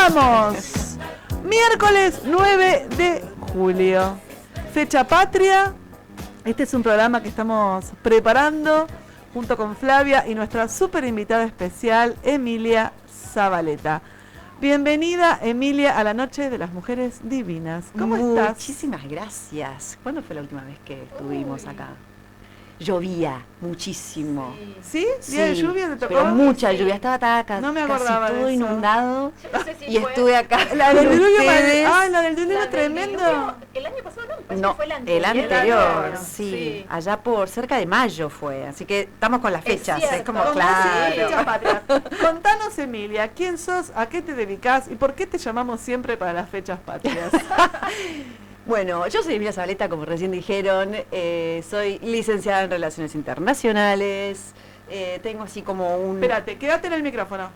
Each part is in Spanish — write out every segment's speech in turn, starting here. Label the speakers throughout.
Speaker 1: Estamos miércoles 9 de julio, fecha patria. Este es un programa que estamos preparando junto con Flavia y nuestra súper invitada especial, Emilia Zabaleta. Bienvenida, Emilia, a la Noche de las Mujeres Divinas. ¿Cómo estás?
Speaker 2: Muchísimas gracias. ¿Cuándo fue la última vez que estuvimos acá? Llovía muchísimo.
Speaker 1: ¿Sí? ¿Día de lluvia te tocó?
Speaker 2: Pero mucha lluvia. Estaba acá,
Speaker 1: no me acordaba
Speaker 2: casi todo
Speaker 1: de eso.
Speaker 2: inundado.
Speaker 3: Yo no sé si
Speaker 2: y
Speaker 3: fue...
Speaker 2: estuve acá.
Speaker 1: La del diluvio,
Speaker 2: ustedes.
Speaker 1: la del diluvio tremendo.
Speaker 3: El año pasado no, me parece
Speaker 2: No,
Speaker 3: que fue el
Speaker 2: el
Speaker 3: anterior.
Speaker 2: anterior, sí. Allá por cerca de mayo fue. Así que estamos con las fechas.
Speaker 3: cierto.
Speaker 2: Es como
Speaker 1: Como
Speaker 2: claro.
Speaker 1: sí, fecha patria. Contanos, Emilia, ¿quién sos? ¿A qué te dedicás? ¿Y por qué te llamamos siempre para las fechas patrias?
Speaker 2: Bueno, yo soy Emilia Zabaleta, como recién dijeron, soy licenciada en Relaciones Internacionales, tengo así como un...
Speaker 1: Espérate, quédate en el micrófono.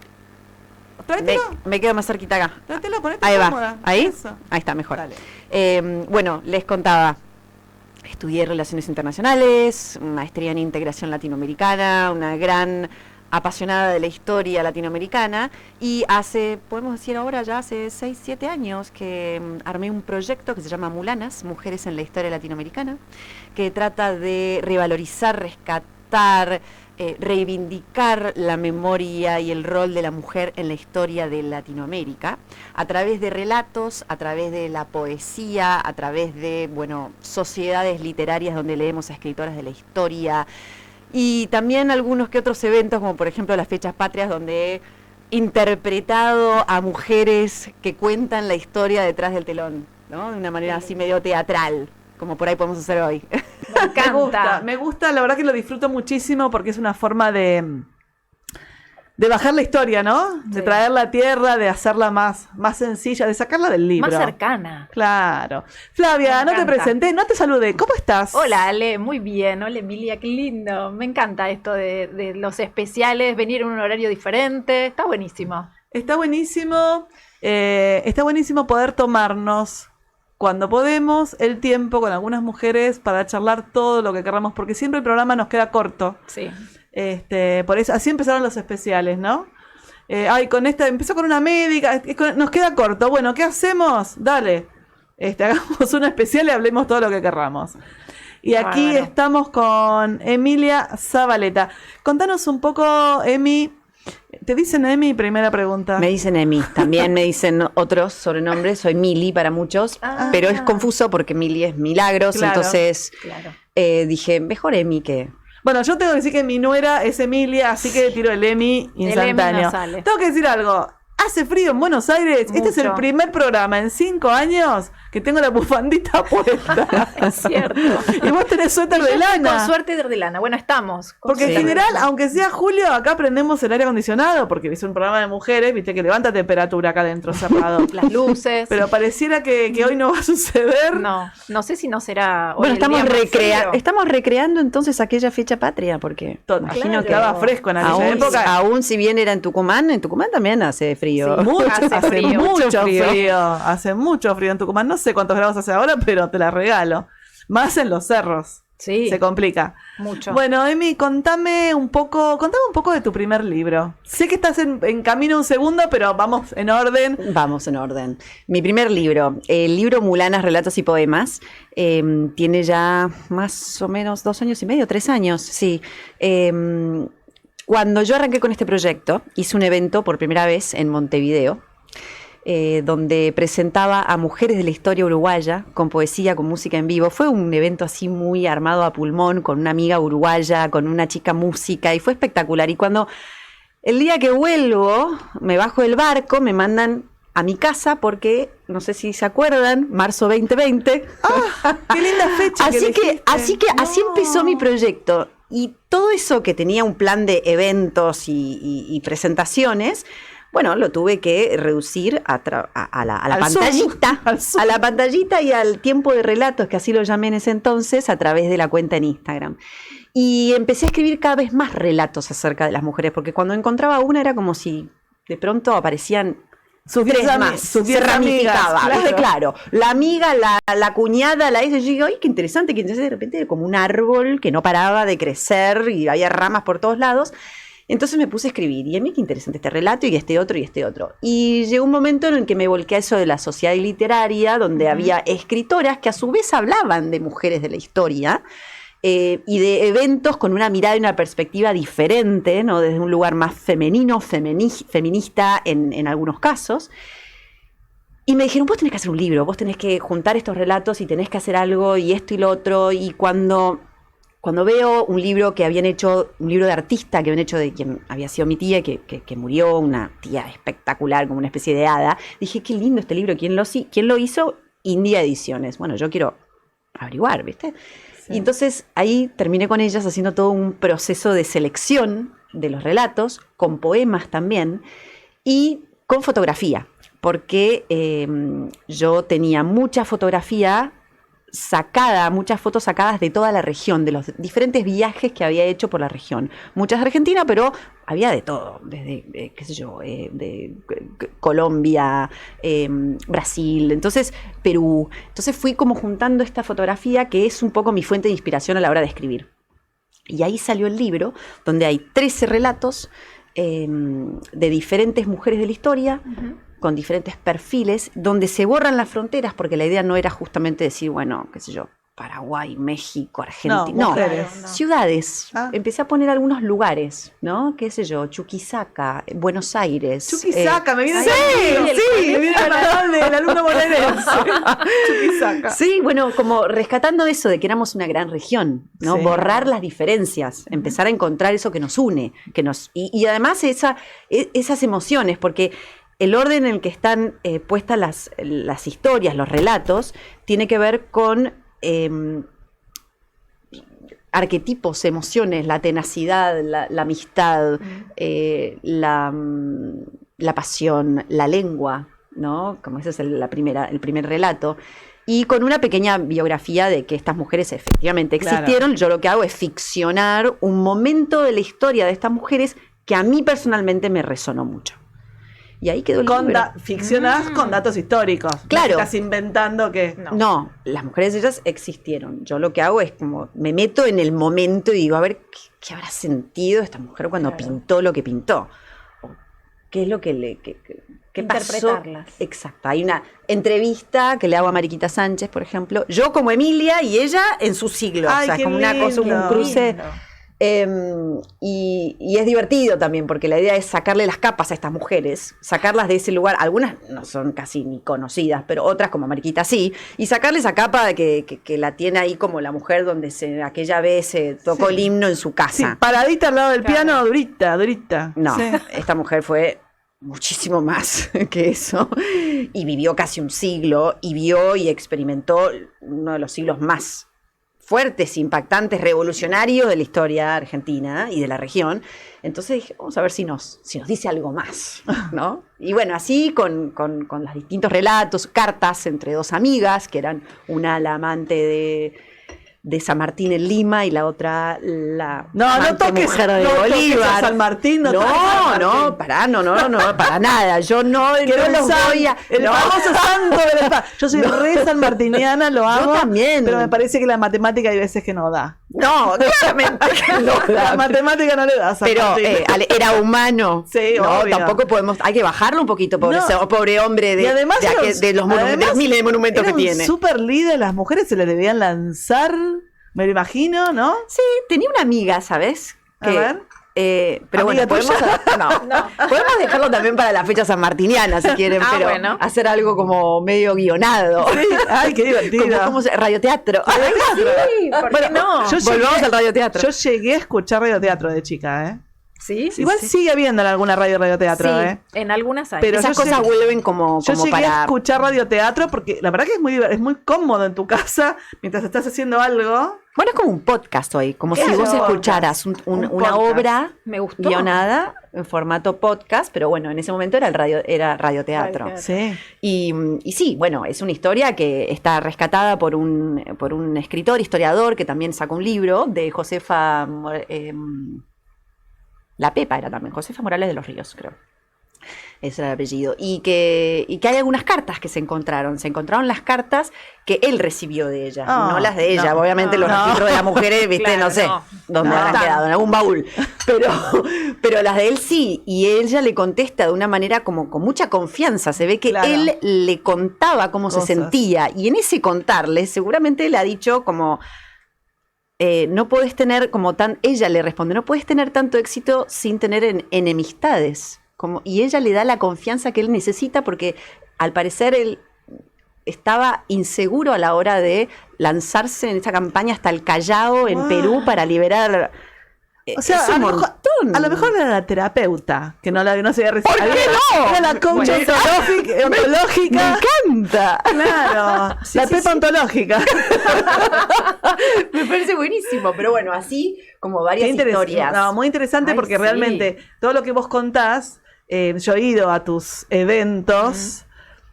Speaker 1: Tráetelo,
Speaker 2: Me quedo más cerquita acá.
Speaker 1: tráetelo, ponete
Speaker 2: Ahí
Speaker 1: cómoda.
Speaker 2: va, ahí,
Speaker 1: Eso.
Speaker 2: ahí está mejor.
Speaker 1: Dale.
Speaker 2: Bueno, les contaba, estudié Relaciones Internacionales, maestría en Integración Latinoamericana, una gran apasionada de la historia latinoamericana, y podemos decir ahora ya hace 6, 7 años que armé un proyecto que se llama Mulanas, Mujeres en la Historia Latinoamericana, que trata de revalorizar, rescatar, reivindicar la memoria y el rol de la mujer en la historia de Latinoamérica, a través de relatos, a través de la poesía, a través de, sociedades literarias donde leemos a escritoras de la historia, y también algunos que otros eventos, como por ejemplo las fechas patrias, donde he interpretado a mujeres que cuentan la historia detrás del telón, ¿no? De una manera así medio teatral, como por ahí podemos hacer hoy.
Speaker 3: Me encanta.
Speaker 1: Me gusta, la verdad que lo disfruto muchísimo porque es una forma de bajar la historia, ¿no? De traerla a tierra, de hacerla más sencilla, de sacarla del libro.
Speaker 3: Más cercana.
Speaker 1: Claro. Flavia, no te presenté, no te saludé. ¿Cómo estás?
Speaker 3: Hola Ale, muy bien. Hola Emilia, qué lindo. Me encanta esto de los especiales, venir en un horario diferente. Está buenísimo.
Speaker 1: Está buenísimo poder tomarnos, cuando podemos, el tiempo con algunas mujeres para charlar todo lo que queramos, porque siempre el programa nos queda corto.
Speaker 3: Sí.
Speaker 1: Por eso, así empezaron los especiales, ¿no? Empezó con una médica, nos queda corto. Bueno, ¿qué hacemos? Dale, hagamos un especial y hablemos todo lo que querramos. Y aquí estamos con Emilia Zabaleta. Contanos un poco, Emi. ¿Te dicen Emi? Primera pregunta.
Speaker 2: Me dicen Emi, también me dicen otros sobrenombres, soy Mili para muchos, pero es confuso porque Mili es Milagros,
Speaker 1: claro,
Speaker 2: entonces
Speaker 3: Claro.
Speaker 2: Dije, mejor Emi que...
Speaker 1: Bueno, yo tengo que decir que mi nuera es Emilia, así que tiro el Emi instantáneo.
Speaker 3: no sale.
Speaker 1: Tengo que decir algo. Hace frío en Buenos Aires.
Speaker 3: Mucho.
Speaker 1: Este es el primer programa en 5 años que tengo la bufandita puesta.
Speaker 3: Es cierto.
Speaker 1: Y vos tenés suéter
Speaker 3: Yo
Speaker 1: de
Speaker 3: estoy
Speaker 1: lana.
Speaker 3: con suerte de lana. Bueno, estamos. con
Speaker 1: Porque en
Speaker 3: suerte de
Speaker 1: general,
Speaker 3: lana.
Speaker 1: aunque sea julio, acá prendemos el aire acondicionado, porque es un programa de mujeres, viste, que levanta temperatura acá dentro cerrado.
Speaker 3: Las luces.
Speaker 1: Pero pareciera que hoy no va a suceder.
Speaker 3: No sé si no será hoy
Speaker 2: Bueno,
Speaker 3: el día más frío.
Speaker 2: estamos recreando entonces aquella fecha patria, porque imagino que
Speaker 1: Estaba fresco en aquella época.
Speaker 2: aún si bien era en Tucumán también hace frío.
Speaker 1: Sí,
Speaker 3: Hace frío,
Speaker 1: mucho frío. Hace mucho frío en Tucumán. No sé cuántos grados hace ahora, pero te la regalo. Más en los cerros.
Speaker 3: Sí,
Speaker 1: Se complica.
Speaker 3: mucho.
Speaker 1: Bueno, Emi, contame un poco de tu primer libro. Sé que estás en camino un segundo, pero vamos en orden.
Speaker 2: Vamos en orden. Mi primer libro, el libro Mulanas, Relatos y Poemas, tiene ya más o menos 2 años y medio, 3 años, sí. Cuando yo arranqué con este proyecto, hice un evento por primera vez en Montevideo, donde presentaba a mujeres de la historia uruguaya, con poesía, con música en vivo. Fue un evento así muy armado a pulmón, con una amiga uruguaya, con una chica música, y fue espectacular. Y cuando el día que vuelvo, me bajo del barco, me mandan a mi casa porque, no sé si se acuerdan, marzo 2020.
Speaker 1: ¡Ah! ¡Qué linda fecha!
Speaker 2: Así empezó mi proyecto. Y todo eso que tenía un plan de eventos y presentaciones, bueno, lo tuve que reducir a la pantallita, a la pantallita y al tiempo de relatos, que así lo llamé en ese entonces, a través de la cuenta en Instagram. Y empecé a escribir cada vez más relatos acerca de las mujeres, porque cuando encontraba una era como si de pronto aparecían
Speaker 1: sus 10 más,
Speaker 2: se ramificaba, claro. La amiga, la cuñada, y yo digo, ¡ay, qué interesante! Que de repente era como un árbol que no paraba de crecer y había ramas por todos lados.
Speaker 4: Entonces me puse a escribir, y a mí qué interesante este relato, y este otro, y este otro. Y llegó un momento en el que me volqué a eso de la sociedad literaria, donde había escritoras que a su vez hablaban de mujeres de la historia, y de eventos con una mirada y una perspectiva diferente, ¿no? Desde un lugar más femenino, feminista en algunos casos. Y me dijeron, vos tenés que hacer un libro, vos tenés que juntar estos relatos y tenés que hacer algo, y esto y lo otro. Y cuando veo un libro que habían hecho, un libro de artista que habían hecho de quien había sido mi tía, que murió, una tía espectacular, como una especie de hada, dije, qué lindo este libro, ¿quién lo hizo? India Ediciones. Bueno, yo quiero averiguar, ¿viste? Sí. Y entonces ahí terminé con ellas haciendo todo un proceso de selección de los relatos, con poemas también, y con fotografía, porque yo tenía mucha fotografía sacada, muchas fotos sacadas de toda la región, de los diferentes viajes que había hecho por la región. Muchas de Argentina, pero había de todo, desde, qué sé yo, de Colombia, Brasil, entonces Perú. Entonces fui como juntando esta fotografía que es un poco mi fuente de inspiración a la hora de escribir. Y ahí salió el libro, donde hay 13 relatos de diferentes mujeres de la historia, con diferentes perfiles, donde se borran las fronteras, porque la idea no era justamente decir, bueno, qué sé yo, Paraguay, México, Argentina. No, ciudades. Empecé a poner algunos lugares, ¿no? Qué sé yo, Chuquisaca, Buenos Aires.
Speaker 1: Chuquisaca, me viene me viene el alumno bonaerense. Chuquisaca.
Speaker 4: Sí, bueno, como rescatando eso de que éramos una gran región, ¿no? Sí. Borrar las diferencias, empezar a encontrar eso que nos une, y además esas emociones, porque el orden en el que están puestas las historias, los relatos, tiene que ver con arquetipos, emociones, la tenacidad, la amistad, la pasión, la lengua, ¿no? Como ese es el primer relato. Y con una pequeña biografía de que estas mujeres efectivamente existieron. Claro. Yo lo que hago es ficcionar un momento de la historia de estas mujeres que a mí personalmente me resonó mucho. Y ahí quedó el libro.
Speaker 1: Ficcionás con datos históricos.
Speaker 4: Claro.
Speaker 1: No estás inventando que...
Speaker 4: No, las mujeres ellas existieron. Yo lo que hago es como me meto en el momento y digo, a ver, ¿qué habrá sentido esta mujer cuando pintó lo que pintó? ¿Qué es lo que qué pasó? Exacto. Hay una entrevista que le hago a Mariquita Sánchez, por ejemplo. Yo como Emilia y ella en su siglo.
Speaker 1: Ay, o sea, es como
Speaker 4: una cosa, un cruce... Y es divertido también, porque la idea es sacarle las capas a estas mujeres, sacarlas de ese lugar. Algunas no son casi ni conocidas, pero otras, como Mariquita, sí, y sacarle esa capa de que la tiene ahí como la mujer donde aquella vez se tocó el himno en su casa.
Speaker 1: Sí, paradita al lado del piano, durita.
Speaker 4: No, esta mujer fue muchísimo más que eso, y vivió casi un siglo, y vio y experimentó uno de los siglos más fuertes, impactantes, revolucionarios de la historia argentina y de la región. Entonces dije, vamos a ver si nos dice algo más, ¿no? Y bueno, así con los distintos relatos, cartas entre dos amigas, que eran una la amante de San Martín en Lima y la otra la mujer de Bolívar.
Speaker 1: San Martín,
Speaker 4: para nada. Yo no los voy a...
Speaker 1: El famoso santo de la paz. Yo soy re sanmartiniana, lo amo.
Speaker 4: Yo también.
Speaker 1: Pero me parece que la matemática hay veces que no da.
Speaker 4: No, claramente no da.
Speaker 1: La matemática no le da a San Martín.
Speaker 4: Era humano.
Speaker 1: Sí,
Speaker 4: no,
Speaker 1: obvio.
Speaker 4: Tampoco podemos... Hay que bajarlo un poquito, pobre hombre de los miles de monumentos que tiene.
Speaker 1: Súper líder, las mujeres se le debían lanzar... Me lo imagino, ¿no?
Speaker 4: Sí, tenía una amiga, ¿sabes?
Speaker 1: A ver.
Speaker 4: Pero bueno, podemos dejarlo también para la fecha sanmartiniana, si quieren, pero hacer algo como medio guionado.
Speaker 1: Sí. Ay, qué divertido.
Speaker 4: Como radioteatro.
Speaker 3: Sí, ¿por qué no?
Speaker 4: Volvamos al radioteatro.
Speaker 1: Yo llegué a escuchar radioteatro de chica, ¿eh?
Speaker 3: Sí.
Speaker 1: Igual sigue habiendo en alguna radioteatro,
Speaker 3: sí, en algunas hay.
Speaker 4: Pero esas cosas vuelven como
Speaker 1: yo llegué
Speaker 4: para...
Speaker 1: a escuchar radioteatro porque la verdad que es muy cómodo en tu casa mientras estás haciendo algo.
Speaker 4: Bueno, es como un podcast hoy, como si vos escucharas una obra guionada en formato podcast, pero bueno, en ese momento era radioteatro.
Speaker 1: Sí.
Speaker 4: Y sí, bueno, es una historia que está rescatada por un escritor, historiador, que también sacó un libro de Josefa... La Pepa era también, Josefa Morales de los Ríos, creo. Ese era el apellido. Y que hay algunas cartas que se encontraron. Se encontraron las cartas que él recibió de ella, no las de ella. Obviamente los registros de las mujeres, viste,
Speaker 3: Claro,
Speaker 4: no sé dónde habrán quedado, en algún baúl. Pero las de él sí. Y ella le contesta de una manera como con mucha confianza. Se ve que él le contaba cómo se sentía. Y en ese contarle, seguramente le ha dicho como... no podés tener ella le responde, no podés tener tanto éxito sin tener enemistades. Y ella le da la confianza que él necesita porque al parecer él estaba inseguro a la hora de lanzarse en esta campaña hasta el Callao, en Perú, para liberar...
Speaker 1: O sea,
Speaker 4: es un montón.
Speaker 1: A lo mejor era la terapeuta, que no se había recibido.
Speaker 4: ¿Por qué no?
Speaker 1: Era la coach ontológica.
Speaker 4: Me encanta.
Speaker 1: Claro, la Pepa ontológica.
Speaker 4: Me parece buenísimo, pero bueno, así como varias historias.
Speaker 1: No, muy interesante porque realmente todo lo que vos contás, yo he ido a tus eventos,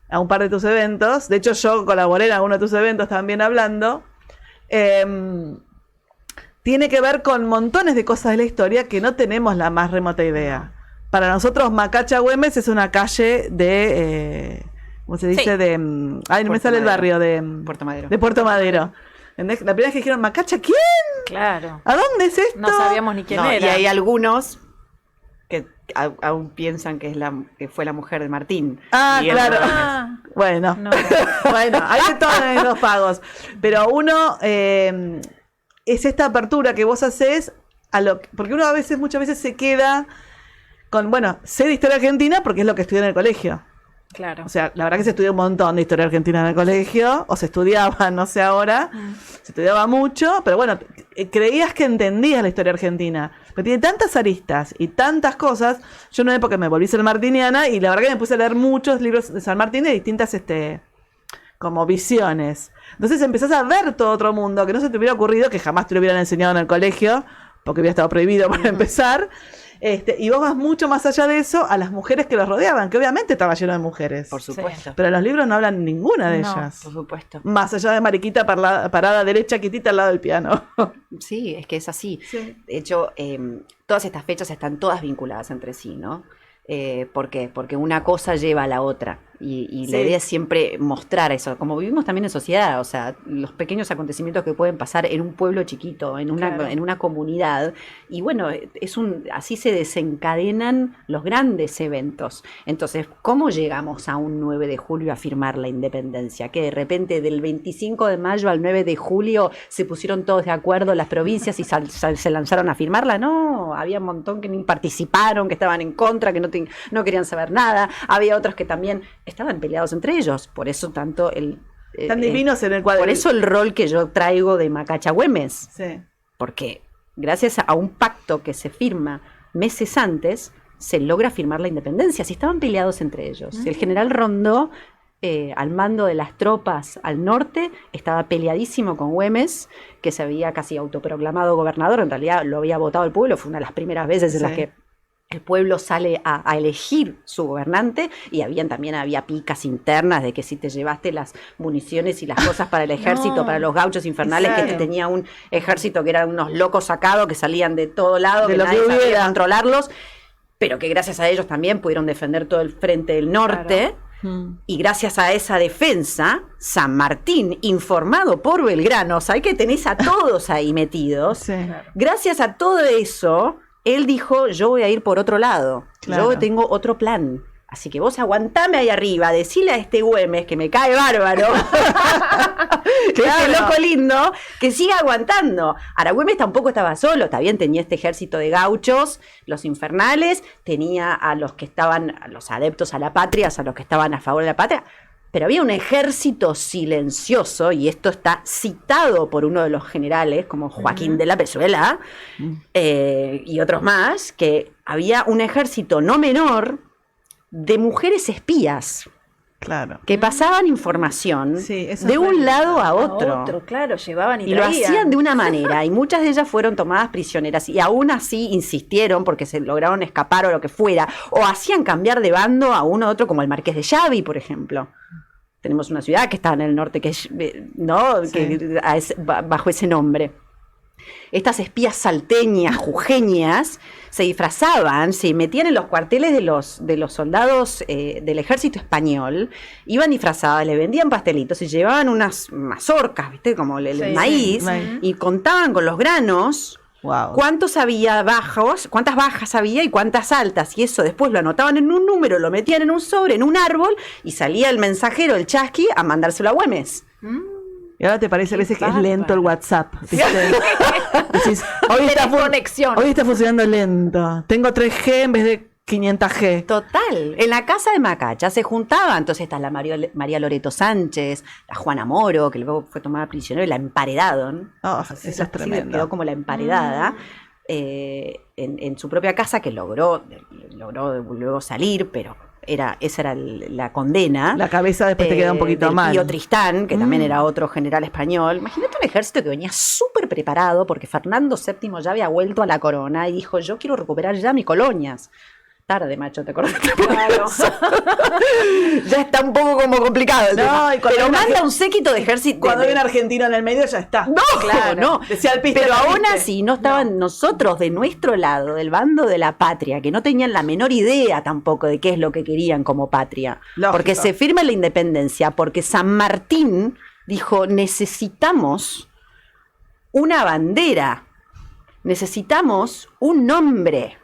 Speaker 1: a un par de tus eventos, de hecho yo colaboré en alguno de tus eventos también hablando, tiene que ver con montones de cosas de la historia que no tenemos la más remota idea. Para nosotros Macacha Güemes es una calle de, ¿cómo se dice? De, ay, no me sale el barrio, de
Speaker 4: Puerto Madero.
Speaker 1: De Puerto Madero. ¿Entendés? La primera vez que dijeron, ¿Macacha quién?
Speaker 3: Claro.
Speaker 1: ¿A dónde es esto?
Speaker 3: No sabíamos ni quién
Speaker 4: No,
Speaker 3: era.
Speaker 4: y hay algunos que aún piensan que fue la mujer de Martín.
Speaker 1: Ah,
Speaker 4: Y
Speaker 1: claro.
Speaker 3: Ah,
Speaker 1: Bueno,
Speaker 3: no.
Speaker 1: bueno, hay de todos los pagos. Pero uno, es esta apertura que vos haces porque uno muchas veces se queda con, bueno, sé de historia argentina porque es lo que estudié en el colegio.
Speaker 3: Claro.
Speaker 1: O sea, la verdad que se estudió un montón de historia argentina en el colegio, o se estudiaba, no sé ahora, se estudiaba mucho, pero bueno, creías que entendías la historia argentina. Pero tiene tantas aristas y tantas cosas. Yo en una época me volví sanmartiniana y la verdad que me puse a leer muchos libros de San Martín de distintas como visiones. Entonces empezás a ver todo otro mundo que no se te hubiera ocurrido, que jamás te lo hubieran enseñado en el colegio, porque hubiera estado prohibido para empezar. Y vos vas mucho más allá de eso a las mujeres que los rodeaban, que obviamente estaba lleno de mujeres.
Speaker 4: Por supuesto.
Speaker 1: Pero en los libros no hablan ninguna de ellas.
Speaker 4: Por supuesto.
Speaker 1: Más allá de Mariquita parada derecha, quietita al lado del piano.
Speaker 4: Sí, es que es así.
Speaker 1: Sí.
Speaker 4: De hecho, todas estas fechas están todas vinculadas entre sí, ¿no? ¿Por qué? Porque una cosa lleva a la otra. Y la idea es siempre mostrar eso. Como vivimos también en sociedad, o sea, los pequeños acontecimientos que pueden pasar en un pueblo chiquito, en una comunidad. Y bueno, así se desencadenan los grandes eventos. Entonces, ¿cómo llegamos a un 9 de julio a firmar la independencia? Que de repente del 25 de mayo al 9 de julio se pusieron todos de acuerdo las provincias y se lanzaron a firmarla. No, había un montón que ni participaron, que estaban en contra, que no querían saber nada. Había otros que también estaban peleados entre ellos, por eso tanto
Speaker 1: Tan divinos en el cuadro.
Speaker 4: Por eso el rol que yo traigo de Macacha Güemes,
Speaker 1: Sí.
Speaker 4: porque gracias a un pacto que se firma meses antes, se logra firmar la independencia, si estaban peleados entre ellos. El general Rondó, al mando de las tropas al norte, estaba peleadísimo con Güemes, que se había casi autoproclamado gobernador, en realidad lo había votado el pueblo, fue una de las primeras veces en las que el pueblo sale a elegir su gobernante, y también había picas internas de que si te llevaste las municiones y las cosas para el ejército, para los gauchos infernales,
Speaker 1: Claro.
Speaker 4: que tenía un ejército que eran unos locos sacados que salían de todo lado,
Speaker 1: De
Speaker 4: que
Speaker 1: lo
Speaker 4: nadie
Speaker 1: que
Speaker 4: sabía
Speaker 1: hubiera.
Speaker 4: controlarlos, pero que gracias a ellos también pudieron defender todo el frente del norte. Y gracias a esa defensa, San Martín, informado por Belgrano, ¿sabes que tenés a todos ahí metidos?
Speaker 1: Sí.
Speaker 4: Gracias a todo eso, él dijo, yo voy a ir por otro lado,
Speaker 1: Claro.
Speaker 4: yo tengo otro plan. Así que vos aguantame ahí arriba, decile a este Güemes, que me cae bárbaro, que es el loco lindo, que siga aguantando. Ahora, Güemes tampoco estaba solo, también tenía este ejército de gauchos, los infernales, tenía a los que estaban, a los adeptos a la patria, a los que estaban a favor de la patria, pero había un ejército silencioso, y esto está citado por uno de los generales, como Joaquín de la Pezuela, y otros más, que había un ejército no menor de mujeres espías
Speaker 1: Claro.
Speaker 4: que pasaban información
Speaker 1: Sí, eso
Speaker 4: de
Speaker 1: es
Speaker 4: un
Speaker 1: bueno.
Speaker 4: lado a otro.
Speaker 3: Claro, llevaban y
Speaker 4: Y lo
Speaker 3: traían.
Speaker 4: hacían de una manera, y muchas de ellas fueron tomadas prisioneras, y aún así insistieron porque se lograron escapar o lo que fuera, o hacían cambiar de bando a uno u otro, como el Marqués de Xavi, por ejemplo. Tenemos una ciudad que está en el norte, que es, ¿no?
Speaker 1: Sí.
Speaker 4: Bajo ese nombre. Estas espías salteñas, jujeñas, se disfrazaban, se metían en los cuarteles de los soldados del ejército español, iban disfrazadas, le vendían pastelitos y llevaban unas mazorcas, ¿viste? Como el maíz, y contaban con los granos.
Speaker 1: Wow.
Speaker 4: Cuántas bajas había y cuántas altas, y eso después lo anotaban en un número, lo metían en un sobre, en un árbol, y salía el mensajero, el chasqui, a mandárselo a Güemes.
Speaker 1: Y ahora te parece a veces que es
Speaker 3: bárbaro.
Speaker 1: lento el WhatsApp. ¿Viste? Decís,
Speaker 3: Conexión.
Speaker 1: hoy está funcionando lento. Tengo 3G en vez de 500G.
Speaker 4: Total, en la casa de Macacha se juntaban, entonces está la María Loreto Sánchez, la Juana Moro, que luego fue tomada prisionera y la emparedaron.
Speaker 1: Oh,
Speaker 4: Así
Speaker 1: eso es tremendo.
Speaker 4: quedó como la emparedada. En su propia casa, que logró luego salir, pero esa era la condena.
Speaker 1: La cabeza después te queda un poquito
Speaker 4: del
Speaker 1: mal.
Speaker 4: Pío Tristán, que también era otro general español. Imagínate un ejército que venía súper preparado porque Fernando VII ya había vuelto a la corona y dijo, yo quiero recuperar ya mis colonias. Tarde, macho, ¿te acordás?
Speaker 3: Claro.
Speaker 4: Ya está un poco como complicado el
Speaker 1: No,
Speaker 4: tema.
Speaker 1: y cuando
Speaker 4: Pero
Speaker 1: hay una
Speaker 4: manda
Speaker 1: gen-
Speaker 4: un séquito de ejército.
Speaker 1: Cuando hay un argentino en el medio ya está.
Speaker 4: No,
Speaker 1: Claro,
Speaker 4: no.
Speaker 1: Decía el pista,
Speaker 4: Pero
Speaker 1: ¿no
Speaker 4: aún
Speaker 1: viste?
Speaker 4: así no estaban nosotros de nuestro lado, del bando de la patria, que no tenían la menor idea tampoco de qué es lo que querían como patria.
Speaker 1: Lógico.
Speaker 4: Porque se firma la independencia, porque San Martín dijo, necesitamos una bandera, necesitamos un nombre,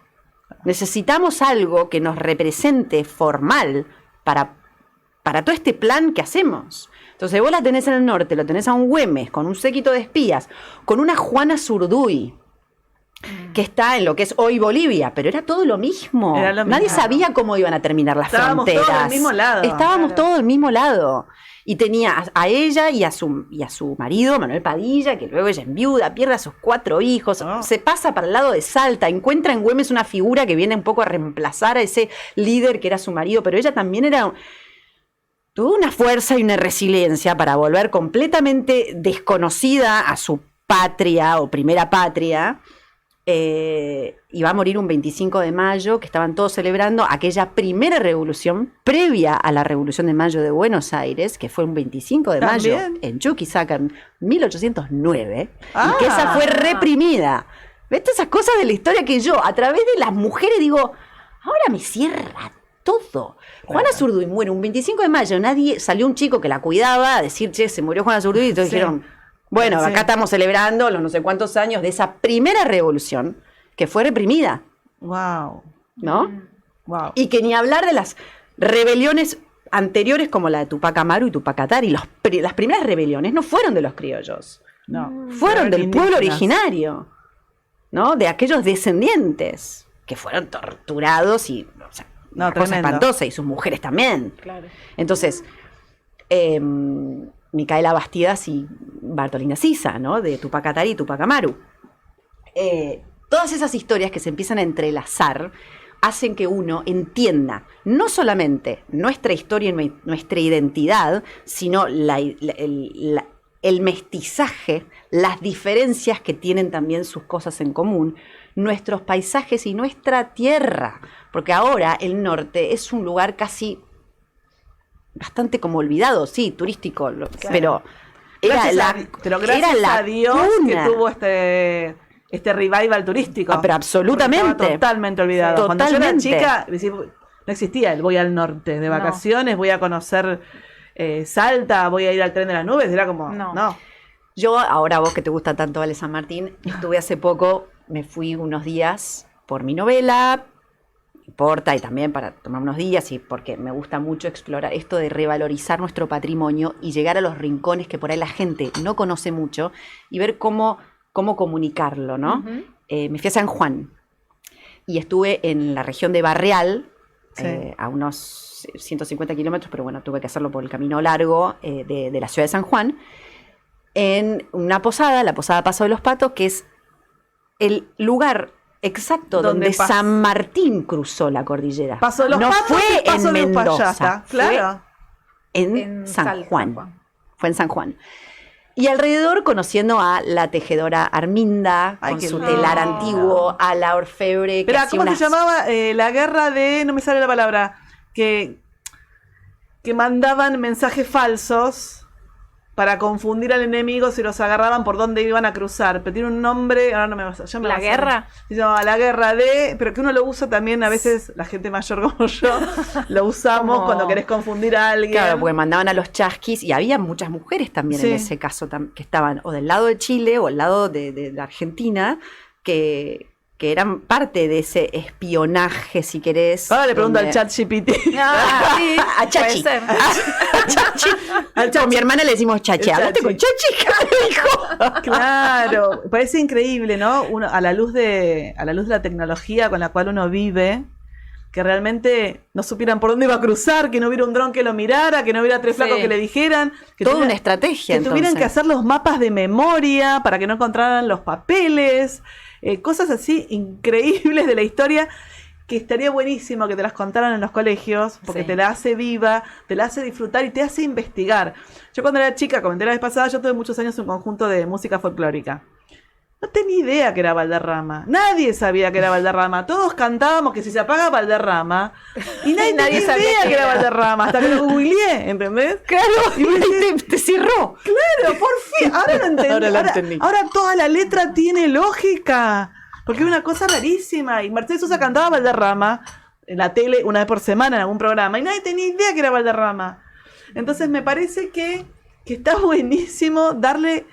Speaker 4: necesitamos algo que nos represente formal para todo este plan que hacemos. Entonces vos la tenés en el norte, lo tenés a un Güemes, con un séquito de espías, con una Juana Zurduy, que está en lo que es hoy Bolivia, pero era todo lo mismo.
Speaker 1: Era lo mismo.
Speaker 4: Nadie sabía cómo iban a terminar las
Speaker 1: Estábamos
Speaker 4: fronteras.
Speaker 1: todos del mismo lado.
Speaker 4: Estábamos
Speaker 3: Claro.
Speaker 4: todos del mismo lado. Y tenía a ella y a su marido, Manuel Padilla, que luego ella enviuda, pierde a sus 4 hijos,
Speaker 1: Oh.
Speaker 4: se pasa para el lado de Salta, encuentra en Güemes una figura que viene un poco a reemplazar a ese líder que era su marido, pero ella también tuvo una fuerza y una resiliencia para volver completamente desconocida a su patria o primera patria. Y va a morir un 25 de mayo, que estaban todos celebrando aquella primera revolución previa a la Revolución de Mayo de Buenos Aires, que fue un 25 de mayo
Speaker 1: ¿También?
Speaker 4: en Chuquisaca en 1809,
Speaker 1: Ah.
Speaker 4: y que esa fue reprimida. ¿Ves todas esas cosas de la historia que yo, a través de las mujeres, digo, ahora me cierra todo? Juana Zurduy muere un 25 de mayo, salió un chico que la cuidaba a decir, che, se murió Juana Zurduy, y todos
Speaker 1: Sí.
Speaker 4: dijeron, bueno,
Speaker 1: Sí.
Speaker 4: acá estamos celebrando los no sé cuántos años de esa primera revolución que fue reprimida,
Speaker 1: Wow.
Speaker 4: ¿no?
Speaker 1: Wow.
Speaker 4: Y que ni hablar de las rebeliones anteriores como la de Tupac Amaru y Tupac Katari. Las primeras rebeliones no fueron de los criollos,
Speaker 1: No.
Speaker 4: fueron del pueblo
Speaker 1: indígenas.
Speaker 4: originario, ¿no? De aquellos descendientes que fueron torturados y, o sea,
Speaker 1: No,
Speaker 4: una cosa
Speaker 1: tremendo.
Speaker 4: espantosa, y sus mujeres también.
Speaker 3: Claro.
Speaker 4: Entonces, Micaela Bastidas y Bartolina Sisa, ¿no? De Tupac Katari y Tupac Amaru. Todas esas historias que se empiezan a entrelazar hacen que uno entienda no solamente nuestra historia y nuestra identidad, sino el mestizaje, las diferencias que tienen también sus cosas en común, nuestros paisajes y nuestra tierra. Porque ahora el norte es un lugar casi bastante como olvidado, sí, turístico, pero
Speaker 1: Gracias a Dios que tuvo este revival turístico.
Speaker 4: Pero absolutamente.
Speaker 1: Porque estaba totalmente olvidado. Cuando yo era
Speaker 4: Totalmente.
Speaker 1: chica, no existía el voy al norte de vacaciones, voy a conocer Salta, voy a ir al tren de las nubes. Era como, no.
Speaker 4: Yo, ahora vos que te gusta tanto Ale San Martín, estuve hace poco, me fui unos días por mi novela, importa, y también para tomar unos días, y porque me gusta mucho explorar esto de revalorizar nuestro patrimonio y llegar a los rincones que por ahí la gente no conoce mucho y ver cómo comunicarlo, ¿no?
Speaker 3: Ujú.
Speaker 4: Me fui a San Juan y estuve en la región de Barreal,
Speaker 1: Sí.
Speaker 4: a unos 150 kilómetros, pero bueno, tuve que hacerlo por el camino largo de la ciudad de San Juan, en una posada, la posada Paso de los Patos, que es el lugar exacto donde San Martín cruzó la cordillera.
Speaker 1: Paso de los
Speaker 4: no
Speaker 1: Patos
Speaker 4: fue
Speaker 1: y Paso
Speaker 4: en
Speaker 1: de los
Speaker 4: Mendoza,
Speaker 1: Payasta, claro.
Speaker 4: fue en
Speaker 3: En
Speaker 4: San
Speaker 3: Salta,
Speaker 4: Juan. Fue en San Juan. Y alrededor conociendo a la tejedora Arminda,
Speaker 1: Ay,
Speaker 4: con
Speaker 1: qué
Speaker 4: su
Speaker 1: lindo.
Speaker 4: telar antiguo, a la orfebre.
Speaker 1: Espera, ¿cómo se llamaba? La guerra de... No me sale la palabra. Que mandaban mensajes falsos para confundir al enemigo si los agarraban por dónde iban a cruzar. Pero tiene un nombre, ahora no me vas a... ya me
Speaker 3: ¿La
Speaker 1: vas a-
Speaker 3: guerra?
Speaker 1: Se llama la guerra de... Pero que uno lo usa también, a veces, la gente mayor como yo, lo usamos
Speaker 3: Como-
Speaker 1: cuando querés confundir a alguien.
Speaker 4: Claro, porque mandaban a los chasquis y había muchas mujeres también
Speaker 1: Sí.
Speaker 4: en ese caso que estaban o del lado de Chile o del lado de la Argentina que eran parte de ese espionaje, si querés.
Speaker 1: Ahora le pregunto al
Speaker 4: donde-
Speaker 1: chat GPT.
Speaker 3: Ah, sí,
Speaker 4: A Chachi.
Speaker 3: puede ser.
Speaker 4: Al Chachi. Con mi hermana le decimos Chachi.
Speaker 1: El
Speaker 4: Háblate
Speaker 1: Chachi.
Speaker 4: con Chachi, carajo.
Speaker 1: Claro, parece increíble, ¿no? Uno, a la luz de la tecnología con la cual uno vive, que realmente no supieran por dónde iba a cruzar, que no hubiera un dron que lo mirara, que no hubiera tres
Speaker 3: Sí.
Speaker 1: flacos que le dijeran, que
Speaker 4: Toda
Speaker 1: tuviera-
Speaker 4: una estrategia.
Speaker 1: que tuvieran que
Speaker 4: entonces.
Speaker 1: hacer los mapas de memoria para que no encontraran los papeles, cosas así increíbles de la historia que estaría buenísimo que te las contaran en los colegios, porque
Speaker 3: Sí.
Speaker 1: te la hace viva, te la hace disfrutar y te hace investigar. Yo cuando era chica, comenté la vez pasada, yo tuve muchos años un conjunto de música folclórica. No tenía idea que era Valderrama. Nadie sabía que era Valderrama. Todos cantábamos que si se apaga Valderrama. Y nadie
Speaker 3: Nadie
Speaker 1: tenía
Speaker 3: sabía
Speaker 1: idea
Speaker 3: que
Speaker 1: que era
Speaker 3: era.
Speaker 1: Valderrama. Hasta que lo googleé, ¿entendés?
Speaker 4: Claro,
Speaker 1: Y vos decís,
Speaker 4: te cerró.
Speaker 1: Claro, por fin. Ahora lo entendí.
Speaker 4: Ahora lo entendí.
Speaker 1: Ahora toda la letra tiene lógica. Porque es una cosa rarísima. Y Mercedes Sosa cantaba Valderrama en la tele una vez por semana en algún programa. Y nadie tenía idea que era Valderrama. Entonces me parece que está buenísimo darle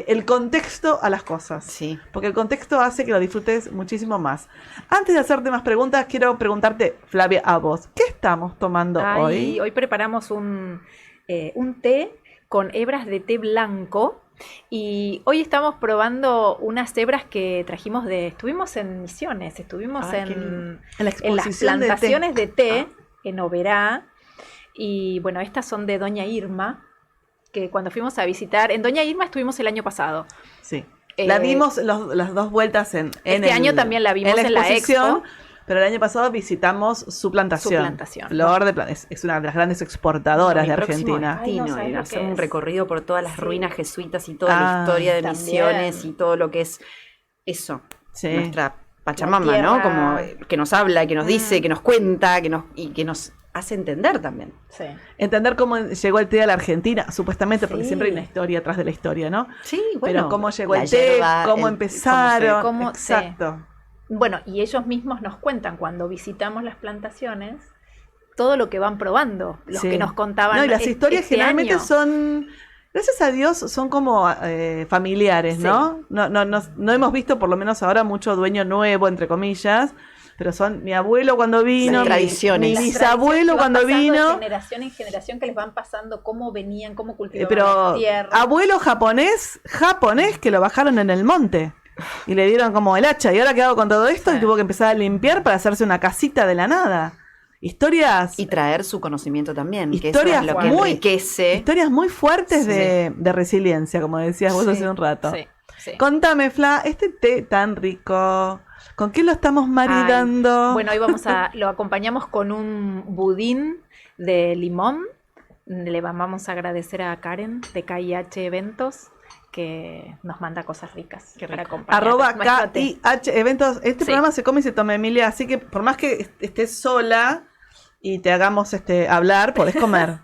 Speaker 1: el contexto a las cosas.
Speaker 4: Sí.
Speaker 1: Porque el contexto hace que lo disfrutes muchísimo más. Antes de hacerte más preguntas, quiero preguntarte, Flavia, a vos. ¿Qué estamos tomando hoy?
Speaker 3: Hoy preparamos un té con hebras de té blanco. Y hoy estamos probando unas hebras que trajimos estuvimos en Misiones, estuvimos
Speaker 4: Ay, qué lindo.
Speaker 1: En la
Speaker 3: en las
Speaker 1: exposición de té.
Speaker 3: plantaciones de té en Oberá. Y bueno, estas son de Doña Irma, que cuando fuimos a visitar, en Doña Irma estuvimos el año pasado.
Speaker 1: Sí.
Speaker 3: Eh,
Speaker 1: La vimos las dos vueltas en
Speaker 3: Este año también la vimos en la
Speaker 1: exposición,
Speaker 3: expo.
Speaker 1: pero el año pasado visitamos su plantación.
Speaker 3: Su plantación.
Speaker 1: Flor de es una de las grandes exportadoras
Speaker 4: Mi
Speaker 1: de
Speaker 4: próximo
Speaker 1: Argentina.
Speaker 3: Ay, no
Speaker 4: destino
Speaker 3: sabes
Speaker 4: era
Speaker 3: lo
Speaker 4: hacer
Speaker 3: que
Speaker 4: un
Speaker 3: es.
Speaker 4: recorrido por todas las
Speaker 3: Sí.
Speaker 4: ruinas jesuitas y toda la
Speaker 1: Ah,
Speaker 4: historia de
Speaker 3: también.
Speaker 4: Misiones y todo lo que es eso.
Speaker 1: Sí.
Speaker 4: Nuestra Pachamama,
Speaker 3: La
Speaker 4: ¿no?
Speaker 3: tierra.
Speaker 4: Como que nos habla, que nos dice,
Speaker 3: Mm.
Speaker 4: que nos cuenta, y que nos hace entender también.
Speaker 3: Sí.
Speaker 1: Entender cómo llegó el té a la Argentina, supuestamente, porque
Speaker 3: Sí.
Speaker 1: siempre hay una historia atrás de la historia, ¿no?
Speaker 4: Sí,
Speaker 1: Pero cómo llegó
Speaker 4: la
Speaker 1: el té,
Speaker 4: yerba,
Speaker 1: cómo
Speaker 4: el-
Speaker 1: empezaron.
Speaker 3: cómo se-
Speaker 1: Exacto.
Speaker 3: Bueno, y ellos mismos nos cuentan cuando visitamos las plantaciones todo lo que van probando, los
Speaker 1: Sí.
Speaker 3: que nos contaban.
Speaker 1: No, y las historias
Speaker 3: este
Speaker 1: generalmente
Speaker 3: año.
Speaker 1: son, gracias a Dios, son como familiares,
Speaker 3: Sí.
Speaker 1: ¿no? No hemos visto, por lo menos ahora, mucho dueño nuevo, entre comillas, pero son mi abuelo cuando vino,
Speaker 4: Las tradiciones.
Speaker 1: mi
Speaker 3: Las
Speaker 1: bisabuelo
Speaker 3: tradiciones que van
Speaker 1: cuando
Speaker 3: pasando de
Speaker 1: vino,
Speaker 3: generación en generación que les van pasando cómo venían, cómo cultivaban
Speaker 1: pero
Speaker 3: la tierra.
Speaker 1: abuelo japonés que lo bajaron en el monte. Y le dieron como el hacha. ¿Y ahora qué hago con todo esto?
Speaker 3: Sí.
Speaker 1: Y tuvo que empezar a limpiar para hacerse una casita de la nada. Historias
Speaker 4: Y traer su conocimiento también, que eso
Speaker 1: Historias
Speaker 4: es lo que
Speaker 1: muy-
Speaker 4: enriquece.
Speaker 1: Historias muy fuertes
Speaker 4: Sí.
Speaker 1: de resiliencia, como decías vos
Speaker 3: Sí,
Speaker 1: hace un rato.
Speaker 3: Sí, sí.
Speaker 1: Contame, Fla, este té tan rico, ¿con qué lo estamos maridando?
Speaker 3: Ay, bueno, hoy lo acompañamos con un budín de limón. Le vamos a agradecer a Karen de KIH Eventos que nos manda cosas ricas para acompañar.
Speaker 1: Arroba
Speaker 3: nuestro té.
Speaker 1: KIH Eventos. Este
Speaker 3: Sí.
Speaker 1: programa se come y se toma, Emilia, así que por más que estés sola y te hagamos hablar, podés comer.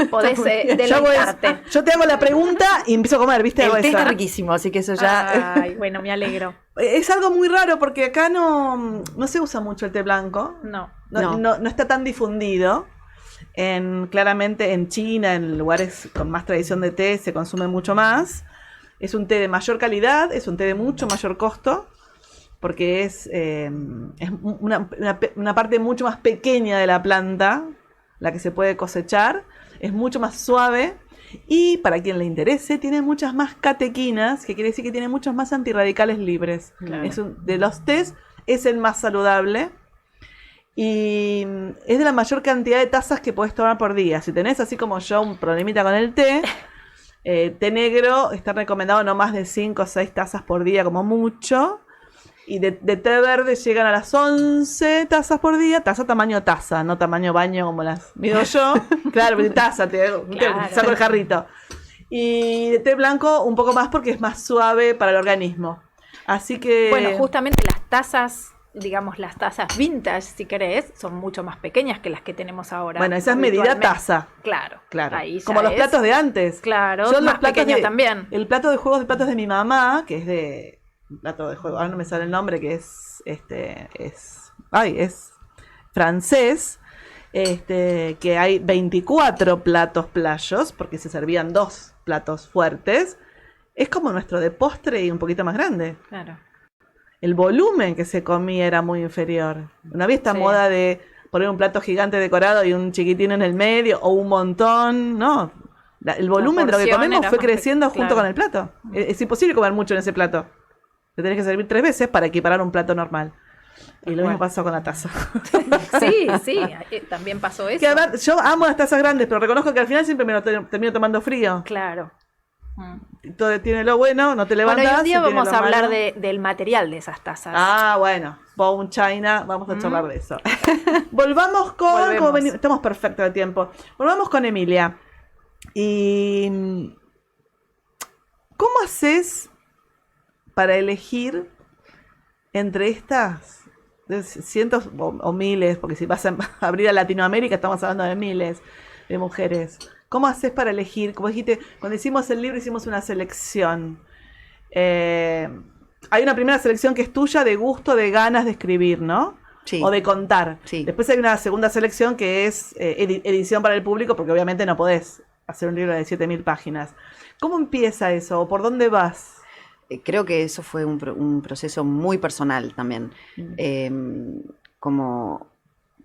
Speaker 3: Podés
Speaker 1: Yo, hago
Speaker 3: deleitarte.
Speaker 1: yo te hago la pregunta y empiezo a comer, ¿viste?
Speaker 4: El
Speaker 1: Hago
Speaker 4: té
Speaker 1: eso.
Speaker 4: está riquísimo, así que eso ya...
Speaker 3: Ay, bueno, me alegro.
Speaker 1: Es algo muy raro porque acá no se usa mucho el té blanco.
Speaker 3: No.
Speaker 1: No está tan difundido. Claramente en China, en lugares con más tradición de té, se consume mucho más. Es un té de mayor calidad, es un té de mucho mayor costo, porque es una parte mucho más pequeña de la planta, la que se puede cosechar, es mucho más suave y, para quien le interese, tiene muchas más catequinas, que quiere decir que tiene muchos más antirradicales libres.
Speaker 4: Claro.
Speaker 1: De los tés es el más saludable. Y es de la mayor cantidad de tazas que podés tomar por día. Si tenés, así como yo, un problemita con el té, té negro está recomendado no más de 5 o 6 tazas por día como mucho. Y de té verde llegan a las 11 tazas por día. Taza tamaño taza, no tamaño baño como las mido yo. Claro, pero taza,
Speaker 3: Claro.
Speaker 1: saco el jarrito. Y de té blanco un poco más porque es más suave para el organismo. Así que...
Speaker 3: Bueno, justamente las tazas digamos, las tazas vintage, si querés, son mucho más pequeñas que las que tenemos ahora.
Speaker 1: Bueno, esa es medida
Speaker 3: habitualmente.
Speaker 1: taza.
Speaker 3: Claro,
Speaker 1: Claro.
Speaker 3: ahí ya
Speaker 1: Como los
Speaker 3: es-
Speaker 1: platos de antes.
Speaker 3: Claro,
Speaker 1: Yo los
Speaker 3: más
Speaker 1: platos
Speaker 3: pequeños
Speaker 1: de-
Speaker 3: también.
Speaker 1: El plato de juegos de platos de mi mamá, que es de un plato de juego, ahora no me sale el nombre, que es es francés, que hay 24 platos playos, porque se servían 2 platos fuertes. Es como nuestro de postre y un poquito más grande.
Speaker 3: Claro.
Speaker 1: El volumen que se comía era muy inferior. No había esta
Speaker 3: Sí.
Speaker 1: moda de poner un plato gigante decorado y un chiquitín en el medio, o un montón, no. El volumen de lo que
Speaker 3: porción
Speaker 1: comemos
Speaker 3: era
Speaker 1: fue
Speaker 3: más
Speaker 1: creciendo junto
Speaker 3: claro.
Speaker 1: con el plato. Es imposible comer mucho en ese plato. Te tenés que servir 3 veces para equiparar un plato normal. Y lo mismo
Speaker 3: Bueno.
Speaker 1: pasó con la taza.
Speaker 3: Sí, sí, también pasó eso.
Speaker 1: Que, a ver, yo amo las tazas grandes, pero reconozco que al final siempre me lo termino tomando frío.
Speaker 3: Claro. Mm.
Speaker 1: Todo tiene lo bueno, no te
Speaker 3: Bueno,
Speaker 1: levantas.
Speaker 3: y un día
Speaker 1: y tiene
Speaker 3: vamos
Speaker 1: lo
Speaker 3: a hablar
Speaker 1: malo.
Speaker 3: del material de esas tazas.
Speaker 1: Ah, bueno, Bone China, vamos a charlar de eso. Volvamos con...
Speaker 3: Volvemos.
Speaker 1: como estamos perfectos de tiempo. Volvamos con Emilia. Y... ¿cómo haces para elegir entre estas cientos o miles, porque si vas a abrir a Latinoamérica estamos hablando de miles de mujeres? ¿Cómo haces para elegir? Como dijiste, cuando hicimos el libro hicimos una selección. Hay una primera selección que es tuya de gusto, de ganas de escribir, ¿no?
Speaker 4: Sí.
Speaker 1: O de contar.
Speaker 4: Sí.
Speaker 1: Después hay una segunda selección que es edición para el público, porque obviamente no podés hacer un libro de 7.000 páginas. ¿Cómo empieza eso? ¿O por dónde vas?
Speaker 4: Creo que eso fue un proceso muy personal también. Como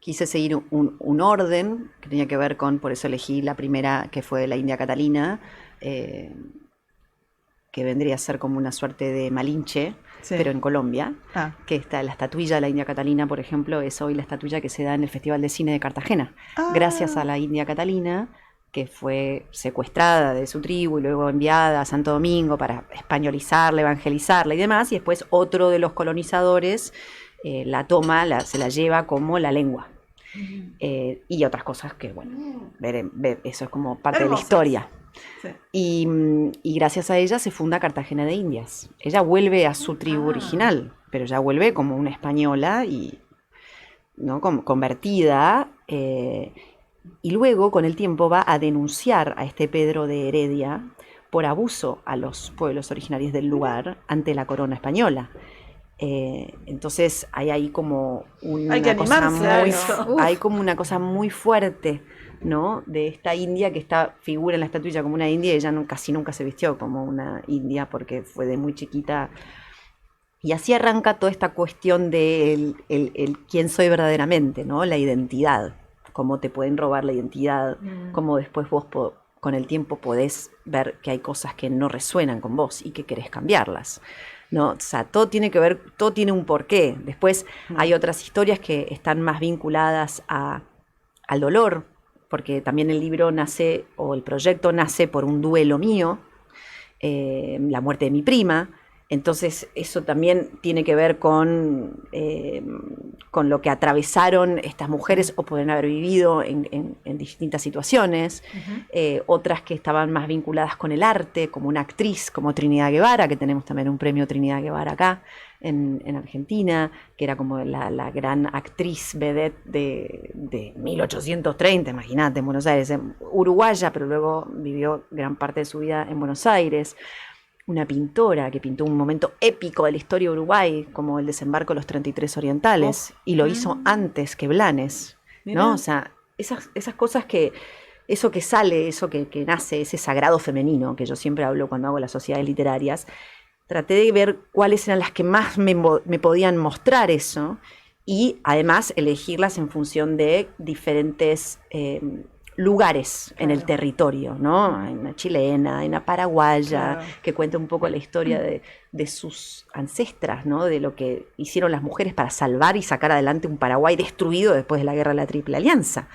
Speaker 4: quise seguir un orden que tenía que ver con, por eso elegí la primera, que fue la India Catalina, que vendría a ser como una suerte de Malinche,
Speaker 1: Sí.
Speaker 4: pero en Colombia.
Speaker 1: Ah.
Speaker 4: Que está la estatuilla de la India Catalina, por ejemplo, es hoy la estatuilla que se da en el Festival de Cine de Cartagena.
Speaker 1: Ah.
Speaker 4: Gracias a la India Catalina, que fue secuestrada de su tribu y luego enviada a Santo Domingo para españolizarla, evangelizarla y demás, y después otro de los colonizadores la toma, se la lleva como la lengua. Y otras cosas que, bueno, eso es como parte de la
Speaker 1: Hermosas.
Speaker 4: historia.
Speaker 1: Sí.
Speaker 4: Y gracias a ella se funda Cartagena de Indias. Ella vuelve a su tribu original, pero ya vuelve como una española y ¿no? Convertida. Y luego, con el tiempo, va a denunciar a este Pedro de Heredia por abuso a los pueblos originarios del lugar ante la corona española. Entonces hay ahí como una
Speaker 1: Hay que
Speaker 4: cosa
Speaker 1: animarse a
Speaker 4: muy,
Speaker 1: eso.
Speaker 4: hay como una cosa muy fuerte, ¿no? De esta india que figura en la estatuilla como una india y ella casi nunca se vistió como una india porque fue de muy chiquita. Y así arranca toda esta cuestión de el quién soy verdaderamente, ¿no? La identidad, cómo te pueden robar la identidad, cómo después vos con el tiempo podés ver que hay cosas que no resuenan con vos y que querés cambiarlas, ¿no? O sea, todo tiene que ver, todo tiene un porqué. Después hay otras historias que están más vinculadas al dolor, porque también el libro nace, o el proyecto nace por un duelo mío, la muerte de mi prima. Entonces eso también tiene que ver con lo que atravesaron estas mujeres o pueden haber vivido en distintas situaciones. Otras que estaban más vinculadas con el arte, como una actriz como Trinidad Guevara, que tenemos también un premio Trinidad Guevara acá en Argentina, que era como la gran actriz vedette de 1830, imagínate, en Buenos Aires, uruguaya, pero luego vivió gran parte de su vida en Buenos Aires. Una pintora que pintó un momento épico de la historia de Uruguay, como el desembarco de los 33 orientales, y lo hizo antes que Blanes,
Speaker 1: Mirá.
Speaker 4: ¿no? O sea, esas cosas eso que sale, eso que nace, ese sagrado femenino, que yo siempre hablo cuando hago las sociedades literarias, traté de ver cuáles eran las que más me podían mostrar eso, y además elegirlas en función de diferentes lugares en el territorio, ¿no? Hay una chilena, hay una paraguaya,
Speaker 1: Claro.
Speaker 4: que cuenta un poco la historia de sus ancestras, ¿no? De lo que hicieron las mujeres para salvar y sacar adelante un Paraguay destruido después de la guerra de la Triple Alianza,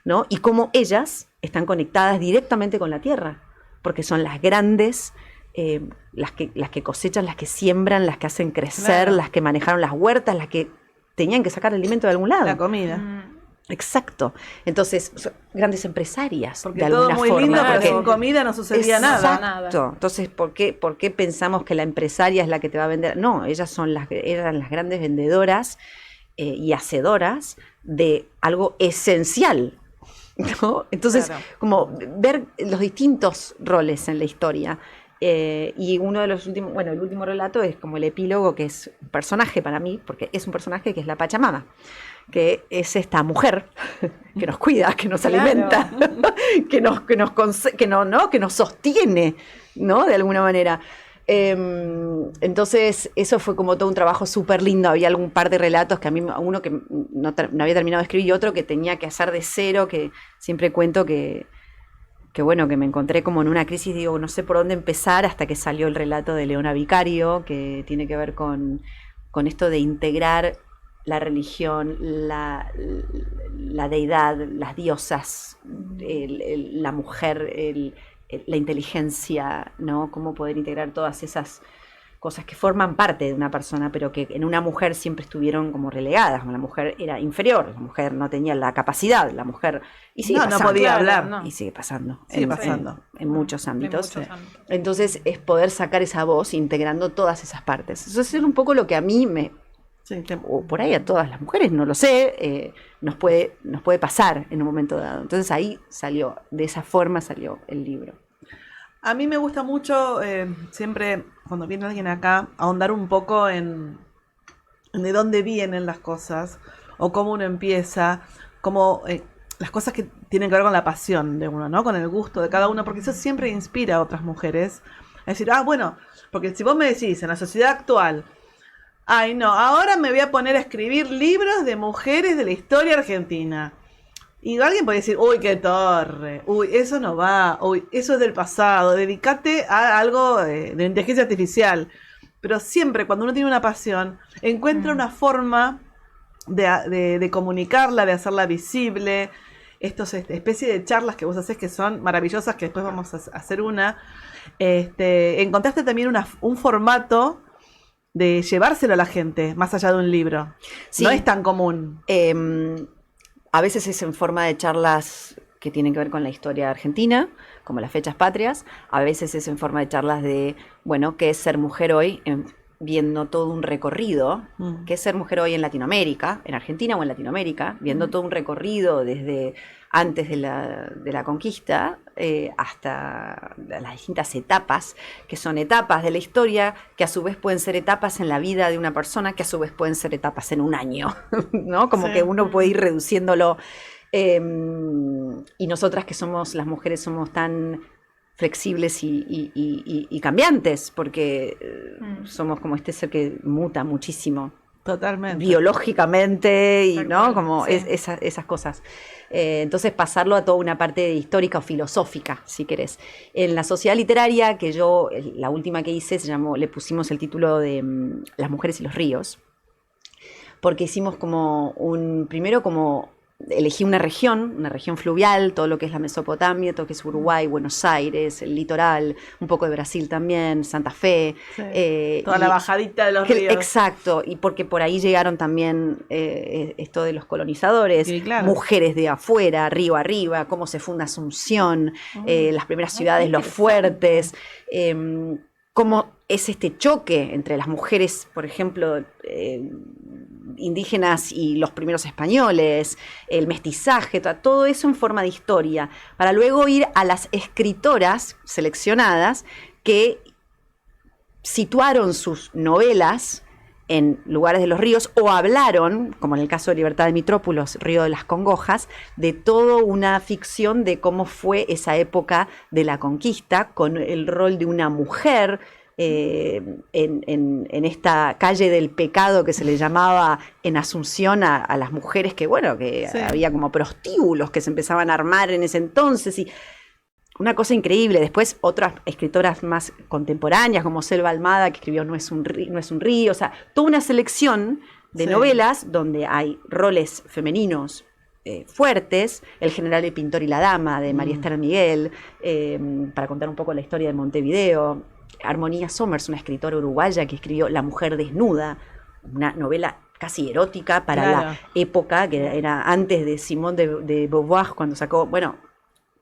Speaker 4: ¿no? Y cómo ellas están conectadas directamente con la tierra, porque son las grandes, las que cosechan, las que siembran, las que hacen crecer,
Speaker 1: Claro.
Speaker 4: las que manejaron las huertas, las que tenían que sacar alimento de algún lado.
Speaker 1: La comida.
Speaker 4: Exacto. Entonces, son grandes empresarias,
Speaker 1: Porque
Speaker 4: de
Speaker 1: todo
Speaker 4: alguna
Speaker 1: muy
Speaker 4: forma.
Speaker 1: lindo, pero
Speaker 3: porque-
Speaker 1: sin comida no sucedía nada.
Speaker 4: Exacto. Entonces, ¿por qué pensamos que la empresaria es la que te va a vender? No, ellas eran las grandes vendedoras y hacedoras de algo esencial, ¿no? Entonces,
Speaker 1: Claro.
Speaker 4: como ver los distintos roles en la historia. Y uno de los últimos, bueno, el último relato es como el epílogo, que es un personaje para mí, porque es un personaje que es la Pachamama, que es esta mujer que nos cuida, que nos
Speaker 3: Claro.
Speaker 4: alimenta, que nos sostiene, ¿no? De alguna manera. Entonces, eso fue como todo un trabajo súper lindo. Había algún par de relatos que a mí, uno que no había terminado de escribir y otro que tenía que hacer de cero, que siempre cuento que bueno, que me encontré como en una crisis, digo, no sé por dónde empezar, hasta que salió el relato de Leona Vicario, que tiene que ver con esto de integrar la religión, la deidad, las diosas, la mujer, la inteligencia, ¿no? Cómo poder integrar todas esas cosas que forman parte de una persona, pero que en una mujer siempre estuvieron como relegadas. La mujer era inferior, la mujer no tenía la capacidad, la mujer... Y sigue
Speaker 1: No
Speaker 4: pasando.
Speaker 1: podía
Speaker 3: Claro,
Speaker 1: hablar.
Speaker 3: no.
Speaker 4: Y sigue pasando.
Speaker 1: Sigue pasando.
Speaker 4: En muchos ámbitos.
Speaker 3: En muchos ámbitos.
Speaker 4: Entonces es poder sacar esa voz integrando todas esas partes. Eso es un poco lo que a mí
Speaker 1: Sí,
Speaker 4: o por ahí a todas las mujeres, no lo sé, nos puede pasar en un momento dado. Entonces ahí salió, de esa forma salió el libro.
Speaker 1: a mí me gusta mucho, siempre cuando viene alguien acá, ahondar un poco en de dónde vienen las cosas, o cómo uno empieza, cómo las cosas que tienen que ver con la pasión de uno, ¿no? Con el gusto de cada uno, porque eso siempre inspira a otras mujeres. A decir, bueno, porque si vos me decís en la sociedad actual, ay no, ahora me voy a poner a escribir libros de mujeres de la historia argentina. Y alguien puede decir, uy, qué torre, uy, eso no va, uy, eso es del pasado, dedícate a algo de inteligencia artificial. Pero siempre cuando uno tiene una pasión, encuentra una forma de comunicarla, de hacerla visible. Estos especie de charlas que vos haces que son maravillosas, que después vamos a hacer una. Encontraste también un formato de llevárselo a la gente, más allá de un libro.
Speaker 4: Sí.
Speaker 1: No es tan común.
Speaker 4: A veces es en forma de charlas que tienen que ver con la historia argentina, como las fechas patrias. A veces es en forma de charlas de, bueno, ¿qué es ser mujer hoy? Viendo todo un recorrido. ¿Qué es ser mujer hoy en Latinoamérica? En Argentina o en Latinoamérica. Viendo todo un recorrido desde antes de la conquista hasta las distintas etapas, que son etapas de la historia, que a su vez pueden ser etapas en la vida de una persona, que a su vez pueden ser etapas en un año, ¿no? Como
Speaker 1: Sí.
Speaker 4: que uno puede ir reduciéndolo. Y nosotras que somos, las mujeres, somos tan flexibles y cambiantes, porque somos como este ser que muta muchísimo.
Speaker 1: Totalmente.
Speaker 4: Biológicamente y
Speaker 3: Tal
Speaker 4: no
Speaker 3: cual,
Speaker 4: como
Speaker 3: sí.
Speaker 4: esas cosas. Entonces pasarlo a toda una parte histórica o filosófica, si querés. En la sociedad literaria, que yo, la última que hice, le pusimos el título de Las mujeres y los ríos, porque hicimos primero elegí una región fluvial, todo lo que es la Mesopotamia, todo lo que es Uruguay, Buenos Aires, el litoral, un poco de Brasil también, Santa Fe.
Speaker 1: Sí. Toda la bajadita de los ríos.
Speaker 4: Exacto, y porque por ahí llegaron también esto de los colonizadores,
Speaker 1: Sí, claro.
Speaker 4: mujeres de afuera, río arriba, cómo se funda Asunción, las primeras ciudades, los fuertes, cómo es este choque entre las mujeres, por ejemplo, indígenas y los primeros españoles, el mestizaje, todo eso en forma de historia, para luego ir a las escritoras seleccionadas que situaron sus novelas en lugares de los ríos o hablaron, como en el caso de Libertad de Mitrópolis, Río de las Congojas, de toda una ficción de cómo fue esa época de la conquista con el rol de una mujer en esta calle del pecado que se le llamaba en Asunción a las mujeres que, bueno, que
Speaker 1: Sí.
Speaker 4: había como prostíbulos que se empezaban a armar en ese entonces y una cosa increíble. Después otras escritoras más contemporáneas como Selva Almada, que escribió No es un río, o sea, toda una selección de
Speaker 1: Sí.
Speaker 4: novelas donde hay roles femeninos fuertes, El general, el pintor y la dama de María Esther Miguel, para contar un poco la historia de Montevideo. Armonía Somers, una escritora uruguaya que escribió La mujer desnuda, una novela casi erótica para
Speaker 1: Claro.
Speaker 4: la época, que era antes de Simone de Beauvoir, cuando sacó, bueno,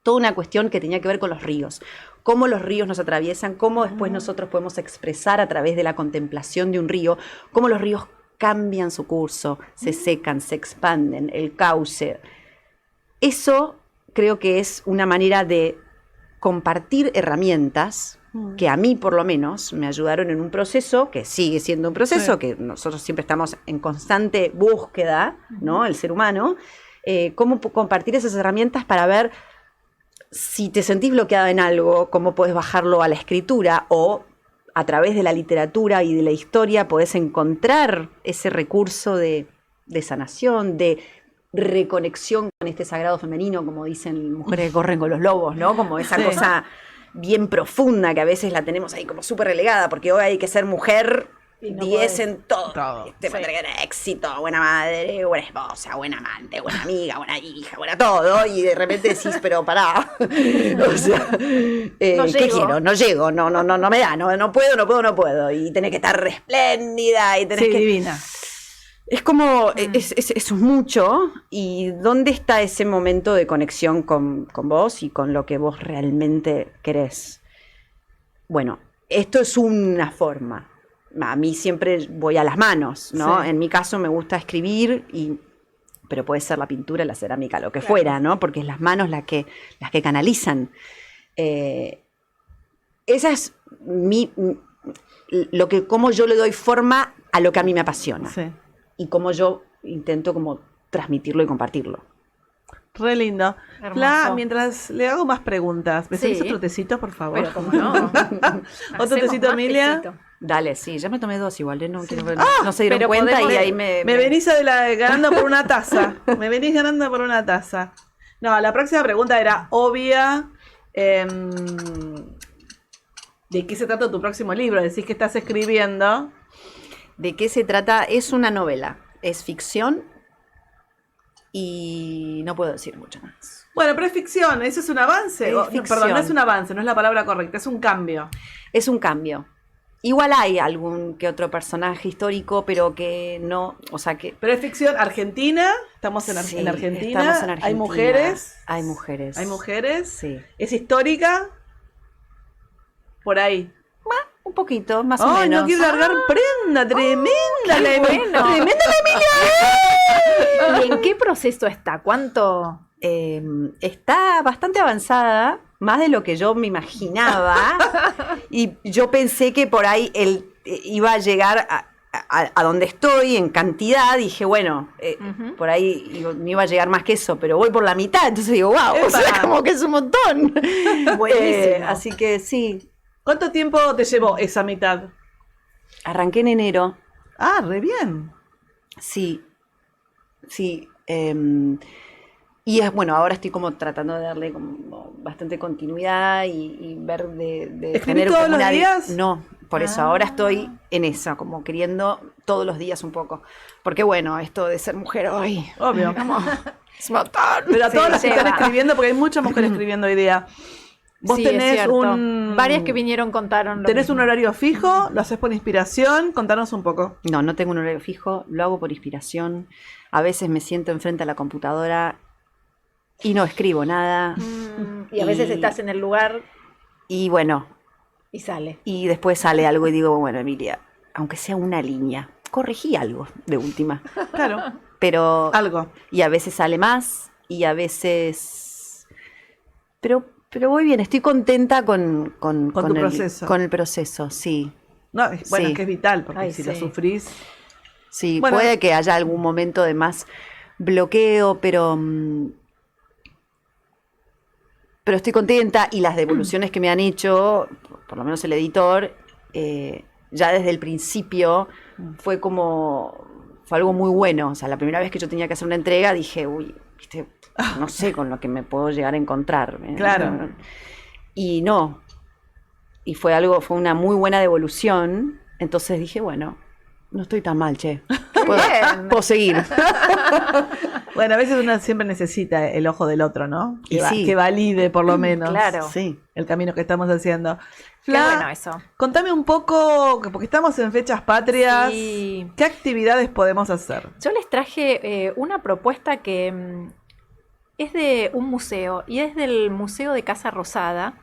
Speaker 4: toda una cuestión que tenía que ver con los ríos. Cómo los ríos nos atraviesan, cómo después nosotros podemos expresar a través de la contemplación de un río, cómo los ríos cambian su curso, se secan, se expanden, el cauce. Eso creo que es una manera de compartir herramientas que a mí por lo menos me ayudaron en un proceso, que sigue siendo un proceso,
Speaker 1: Sí.
Speaker 4: que nosotros siempre estamos en constante búsqueda, ¿no? El ser humano, cómo compartir esas herramientas para ver si te sentís bloqueada en algo, cómo podés bajarlo a la escritura o a través de la literatura y de la historia podés encontrar ese recurso de sanación, de reconexión con este sagrado femenino, como dicen mujeres que corren con los lobos, ¿no? Como esa
Speaker 1: Sí.
Speaker 4: cosa bien profunda que a veces la tenemos ahí como súper relegada, porque hoy hay que ser mujer
Speaker 3: Y no
Speaker 4: 10
Speaker 3: podés.
Speaker 4: en todo.
Speaker 1: Todo.
Speaker 4: Para tener éxito, buena madre, buena esposa, buena amante, buena amiga, buena hija, buena todo. Y de repente decís, pero pará. O sea, ¿qué
Speaker 3: llego.
Speaker 4: quiero? No llego, no me da, no puedo. Y tenés que estar espléndida y tenés
Speaker 1: Sí,
Speaker 4: que...
Speaker 1: divina.
Speaker 4: Es como, es mucho, y ¿dónde está ese momento de conexión con vos y con lo que vos realmente querés? Bueno, esto es una forma. A mí siempre voy a las manos, ¿no?
Speaker 1: Sí.
Speaker 4: En mi caso me gusta escribir, pero puede ser la pintura, la cerámica, lo que fuera, ¿no? Porque es las manos las que canalizan. Esa es cómo yo le doy forma a lo que a mí me apasiona.
Speaker 1: Sí.
Speaker 4: Y cómo yo intento como transmitirlo y compartirlo.
Speaker 1: Re lindo.
Speaker 3: Hermoso.
Speaker 1: Fla, mientras le hago más preguntas, ¿me
Speaker 3: Sí.
Speaker 1: servís otro tecito, por favor?
Speaker 3: Pero como no.
Speaker 1: ¿Otro tecito, Emilia?
Speaker 4: Dale, sí, ya me tomé 2 igual, no quiero ver,
Speaker 1: Ah,
Speaker 4: no se dieron
Speaker 3: pero
Speaker 4: cuenta
Speaker 3: podemos-
Speaker 4: y ahí me
Speaker 1: venís ganando por una taza. Me venís ganando por una taza. No, la próxima pregunta era obvia. ¿De qué se trata tu próximo libro? Decís que estás escribiendo.
Speaker 4: ¿De qué se trata? Es una novela, es ficción y no puedo decir mucho más.
Speaker 1: Bueno, pero es ficción, eso es un avance.
Speaker 4: Es
Speaker 1: No,
Speaker 4: ficción.
Speaker 1: perdón, no es un avance, no es la palabra correcta, es un cambio.
Speaker 4: Es un cambio. Igual hay algún que otro personaje histórico, pero que no, o sea que...
Speaker 1: Pero es ficción argentina, estamos en,
Speaker 4: Sí,
Speaker 1: en Argentina.
Speaker 4: estamos en Argentina.
Speaker 1: Hay mujeres.
Speaker 4: Hay mujeres.
Speaker 1: Hay mujeres.
Speaker 4: Sí.
Speaker 1: Es histórica. Por ahí.
Speaker 4: Un poquito, más o
Speaker 1: Ay,
Speaker 4: menos.
Speaker 1: no quiero largar prenda, tremenda la
Speaker 3: bueno.
Speaker 1: Tremenda la
Speaker 3: ¿Y en qué proceso está? ¿Cuánto?
Speaker 4: Está bastante avanzada, más de lo que yo me imaginaba. Y yo pensé que por ahí él iba a llegar a donde estoy en cantidad. Dije, bueno,
Speaker 3: Ujú.
Speaker 4: por ahí no iba a llegar más que eso, pero voy por la mitad. Entonces digo, wow, o sea,
Speaker 1: ¡Epa!
Speaker 4: como que es un montón.
Speaker 3: Buenísimo.
Speaker 4: Así que sí,
Speaker 1: ¿Cuánto tiempo te llevó esa mitad?
Speaker 4: arranqué en enero.
Speaker 1: Ah, re bien.
Speaker 4: Sí, sí. Y bueno, ahora estoy como tratando de darle como bastante continuidad y ver de
Speaker 1: ¿Escribís
Speaker 4: tener
Speaker 1: todos
Speaker 4: como
Speaker 1: los
Speaker 4: una
Speaker 1: días?
Speaker 4: No, por eso ahora estoy en eso, como queriendo todos los días un poco. Porque bueno, esto de ser mujer hoy
Speaker 1: Obvio.
Speaker 4: es matar.
Speaker 1: Pero a
Speaker 3: Sí,
Speaker 1: todas las que están
Speaker 3: lleva.
Speaker 1: escribiendo, porque hay muchas mujeres escribiendo hoy día. Vos
Speaker 3: Sí, es
Speaker 1: tenés
Speaker 3: cierto.
Speaker 1: un...
Speaker 3: Varias que vinieron contaron. lo
Speaker 1: ¿Tenés
Speaker 3: mismo.
Speaker 1: un horario fijo? ¿Lo haces por inspiración? Contanos un poco.
Speaker 4: No tengo un horario fijo, lo hago por inspiración. A veces me siento enfrente a la computadora y no escribo nada.
Speaker 3: Y a veces
Speaker 4: Y-
Speaker 3: estás en el lugar
Speaker 4: Y bueno,
Speaker 3: y sale.
Speaker 4: y después sale algo y digo, bueno, Emilia, aunque sea una línea, corregí algo de última.
Speaker 1: Claro,
Speaker 4: Pero,
Speaker 1: algo.
Speaker 4: y a veces sale más, y a veces... Pero voy bien, estoy contenta con
Speaker 1: tu proceso.
Speaker 4: Con el proceso, sí.
Speaker 1: No, bueno,
Speaker 4: Sí.
Speaker 1: es que es vital, porque
Speaker 3: Ay,
Speaker 1: si
Speaker 3: sí.
Speaker 1: lo sufrís...
Speaker 4: Sí,
Speaker 1: Bueno.
Speaker 4: puede que haya algún momento de más bloqueo, pero estoy contenta y las devoluciones que me han hecho, por lo menos el editor, ya desde el principio fue algo muy bueno. O sea, la primera vez que yo tenía que hacer una entrega dije, uy, viste, no sé con lo que me puedo llegar a encontrar.
Speaker 1: Claro.
Speaker 4: Y no. Y fue una muy buena devolución. Entonces dije, bueno, no estoy tan mal, che.
Speaker 3: bien.
Speaker 4: Puedo seguir.
Speaker 1: Bueno, a veces uno siempre necesita el ojo del otro, ¿no?
Speaker 4: Y sí.
Speaker 1: Que valide por lo menos
Speaker 3: Claro.
Speaker 4: Sí.
Speaker 1: el camino que estamos haciendo.
Speaker 3: Qué
Speaker 1: Fla,
Speaker 3: bueno eso.
Speaker 1: contame un poco, porque estamos en fechas patrias,
Speaker 3: Sí.
Speaker 1: ¿qué actividades podemos hacer?
Speaker 3: Yo les traje una propuesta que es de un museo, y es del Museo de Casa Rosada,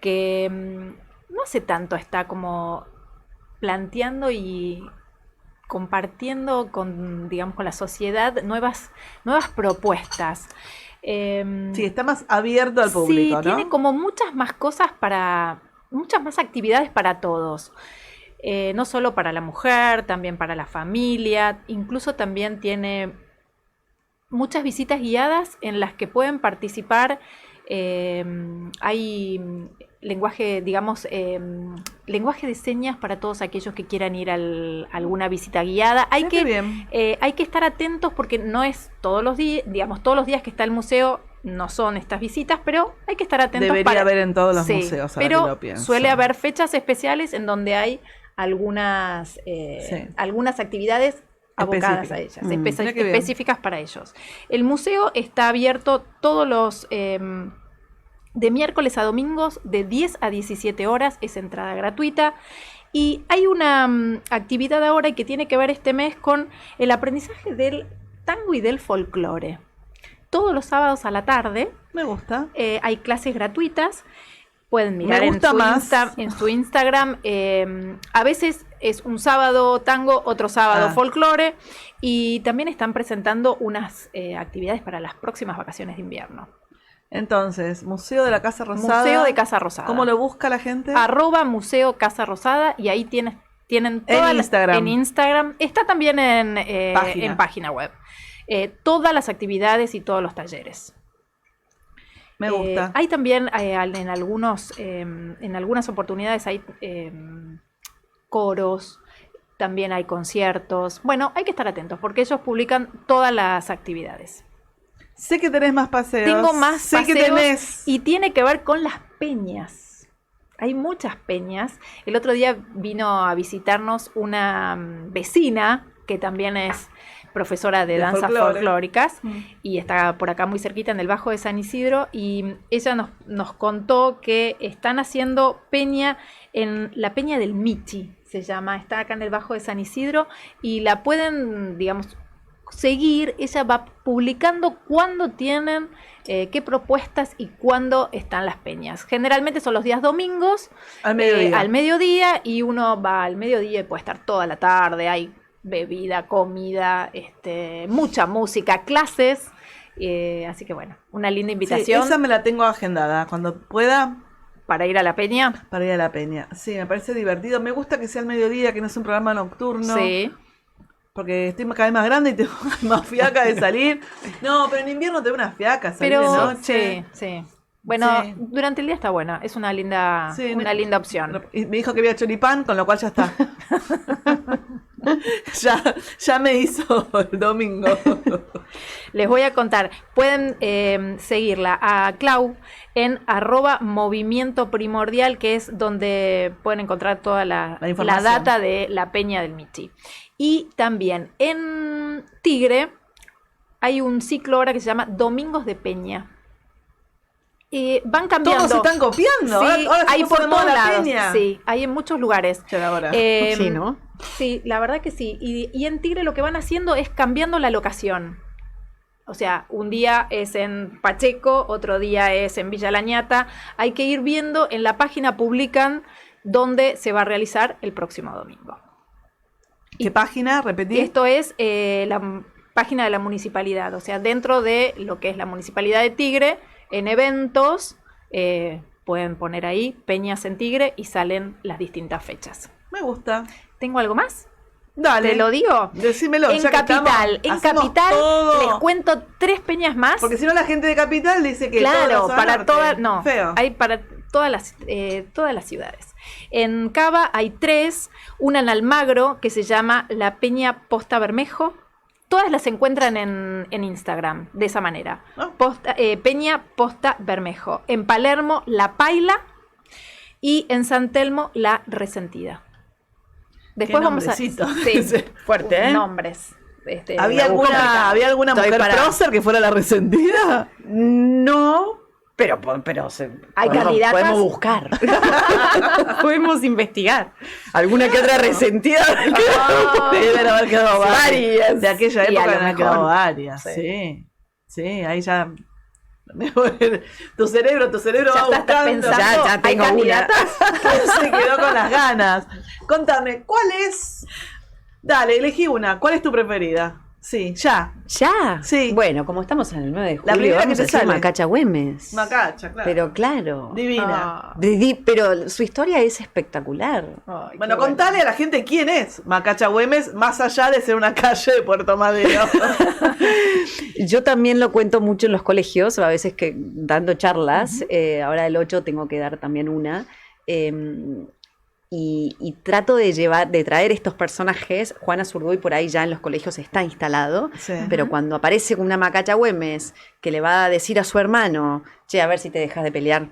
Speaker 3: que no hace tanto está como planteando y compartiendo con, digamos, con la sociedad nuevas propuestas.
Speaker 1: Sí, está más abierto al público,
Speaker 3: sí,
Speaker 1: ¿no?
Speaker 3: tiene como muchas más cosas muchas más actividades para todos. No solo para la mujer, también para la familia, incluso también tiene muchas visitas guiadas en las que pueden participar. Hay lenguaje, digamos, lenguaje de señas para todos aquellos que quieran ir a alguna visita guiada. Hay
Speaker 1: Qué bien.
Speaker 3: que estar atentos porque no es todos los días, digamos, todos los días que está el museo no son estas visitas, pero hay que estar atentos.
Speaker 1: Debería haber en todos los
Speaker 3: Sí,
Speaker 1: museos, ahora
Speaker 3: pero
Speaker 1: que lo pienso.
Speaker 3: suele haber fechas especiales en donde hay algunas actividades abocadas a ellas,
Speaker 1: Mira qué bien.
Speaker 3: específicas para ellos. El museo está abierto todos los de miércoles a domingos de 10 a 17 horas, es entrada gratuita. Y hay una actividad ahora que tiene que ver este mes con el aprendizaje del tango y del folclore. Todos los sábados a la tarde
Speaker 1: Me gusta.
Speaker 3: hay clases gratuitas. Pueden mirar
Speaker 1: Me gusta más.
Speaker 3: en su Instagram. A veces es un sábado tango, otro sábado folclore. Y también están presentando unas actividades para las próximas vacaciones de invierno.
Speaker 1: Entonces, Museo de la Casa Rosada.
Speaker 3: Museo de Casa Rosada.
Speaker 1: ¿Cómo lo busca la gente?
Speaker 3: @Museo Casa Rosada. Y ahí tienen toda
Speaker 1: Instagram.
Speaker 3: en Instagram. Está también en página web. Todas las actividades y todos los talleres.
Speaker 1: Me gusta.
Speaker 3: Hay también en algunas oportunidades hay coros, también hay conciertos. Bueno, hay que estar atentos porque ellos publican todas las actividades.
Speaker 1: Sé que tenés más paseos.
Speaker 3: Tengo más
Speaker 1: Sé
Speaker 3: paseos
Speaker 1: que tenés.
Speaker 3: y tiene que ver con las peñas. Hay muchas peñas. El otro día vino a visitarnos una vecina que también es profesora de danzas folclóricas y está por acá muy cerquita en el Bajo de San Isidro, y ella nos contó que están haciendo peña en la Peña del Michi, se llama, está acá en el Bajo de San Isidro, y la pueden, digamos, seguir. Ella va publicando cuándo tienen qué propuestas y cuándo están las peñas. Generalmente son los días domingos
Speaker 1: Al mediodía.
Speaker 3: al mediodía, y uno va al mediodía y puede estar toda la tarde. Hay bebida, comida, mucha música, clases, así que bueno, una linda invitación.
Speaker 1: Sí, esa me la tengo agendada cuando pueda
Speaker 3: para ir a la peña.
Speaker 1: para ir a la peña. Sí, me parece divertido. Me gusta que sea al mediodía, que no sea un programa nocturno.
Speaker 3: Sí.
Speaker 1: Porque estoy cada vez más grande y tengo más fiaca de salir. No, pero en invierno tengo una fiaca salir de
Speaker 3: Pero
Speaker 1: noche.
Speaker 3: sí. Bueno,
Speaker 1: Sí.
Speaker 3: durante el día está buena, es una linda opción.
Speaker 1: Y me dijo que había choripán, con lo cual ya está. ya me hizo el domingo.
Speaker 3: Les voy a contar, pueden seguirla a Clau en @movimiento primordial, que es donde pueden encontrar toda la
Speaker 1: información.
Speaker 3: data de la Peña del Michi. Y también en Tigre hay un ciclo ahora que se llama Domingos de Peña. Van cambiando.
Speaker 1: Todos se están copiando.
Speaker 3: Sí,
Speaker 1: ahora se
Speaker 3: hay
Speaker 1: puso
Speaker 3: por
Speaker 1: de moda
Speaker 3: todos
Speaker 1: la
Speaker 3: lados.
Speaker 1: peña.
Speaker 3: Sí, hay en muchos lugares.
Speaker 1: Ya era hora.
Speaker 4: Sí, ¿no?
Speaker 3: Sí, la verdad que sí. Y en Tigre lo que van haciendo es cambiando la locación. O sea, un día es en Pacheco, otro día es en Villa Lañata. Hay que ir viendo, en la página publican dónde se va a realizar el próximo domingo.
Speaker 1: ¿Qué página? Repetí.
Speaker 3: Esto es la página de la municipalidad, o sea, dentro de lo que es la municipalidad de Tigre, en eventos, pueden poner ahí Peñas en Tigre y salen las distintas fechas.
Speaker 1: Me gusta.
Speaker 3: ¿Tengo algo más?
Speaker 1: Dale.
Speaker 3: ¿Te lo digo?
Speaker 1: Decímelo.
Speaker 3: En
Speaker 1: ya que
Speaker 3: Capital,
Speaker 1: estamos, hacemos
Speaker 3: les
Speaker 1: todo.
Speaker 3: cuento 3 peñas más.
Speaker 1: Porque si no la gente de Capital dice que
Speaker 3: claro,
Speaker 1: toda la zona
Speaker 3: para
Speaker 1: norte.
Speaker 3: todas, no,
Speaker 1: Feo.
Speaker 3: hay para todas las ciudades. En Cava hay 3, una en Almagro que se llama la Peña Posta Bermejo. Todas las encuentran en Instagram, de esa manera.
Speaker 1: Ah.
Speaker 3: Peña Posta Bermejo. En Palermo, La Paila. Y en San Telmo, La Resentida. Después
Speaker 1: Qué
Speaker 3: vamos a...
Speaker 1: nombrecito.
Speaker 3: Sí,
Speaker 1: Sí.
Speaker 4: Fuerte, ¿eh?
Speaker 3: Nombres.
Speaker 1: ¿Había
Speaker 3: complicado.
Speaker 1: alguna
Speaker 4: Estoy
Speaker 1: mujer
Speaker 4: para-
Speaker 1: prócer que fuera la resentida?
Speaker 4: No, pero
Speaker 3: ¿Hay candidatas?
Speaker 4: podemos buscar. Podemos investigar. Alguna que otra resentida.
Speaker 1: Deben haber quedado
Speaker 4: Varias.
Speaker 1: De aquella
Speaker 3: Sí, a
Speaker 1: época
Speaker 3: lo
Speaker 1: deben haber
Speaker 3: mejor.
Speaker 1: quedado varias.
Speaker 3: Sí.
Speaker 1: Sí. Sí, ahí ya. Tu cerebro
Speaker 3: Ya
Speaker 1: va
Speaker 3: estás
Speaker 1: buscando.
Speaker 3: pensando,
Speaker 4: Ya
Speaker 3: ¿hay
Speaker 4: tengo una.
Speaker 3: candidatas?
Speaker 1: Se quedó con las ganas. Contame, ¿cuál es? Dale, elegí una. ¿Cuál es tu preferida? Sí, ya.
Speaker 4: ¿Ya?
Speaker 1: Sí.
Speaker 4: Bueno, como estamos en el 9 de julio,
Speaker 1: La primera que
Speaker 4: vamos
Speaker 1: te
Speaker 4: a decir
Speaker 1: sale.
Speaker 4: Macacha Güemes.
Speaker 1: Macacha, claro.
Speaker 4: Pero claro.
Speaker 1: Divina.
Speaker 3: Ah.
Speaker 4: Pero su historia es espectacular.
Speaker 3: Ay,
Speaker 1: Bueno,
Speaker 3: qué
Speaker 1: contale a la gente quién es Macacha Güemes, más allá de ser una calle de Puerto Madero.
Speaker 4: Yo también lo cuento mucho en los colegios, a veces que dando charlas. Ahora el 8 tengo que dar también una. Y trato de traer estos personajes. Juana Zurduy por ahí ya en los colegios está instalado.
Speaker 1: Sí.
Speaker 4: Pero cuando aparece una Macacha Güemes que le va a decir a su hermano, che, a ver si te dejas de pelear.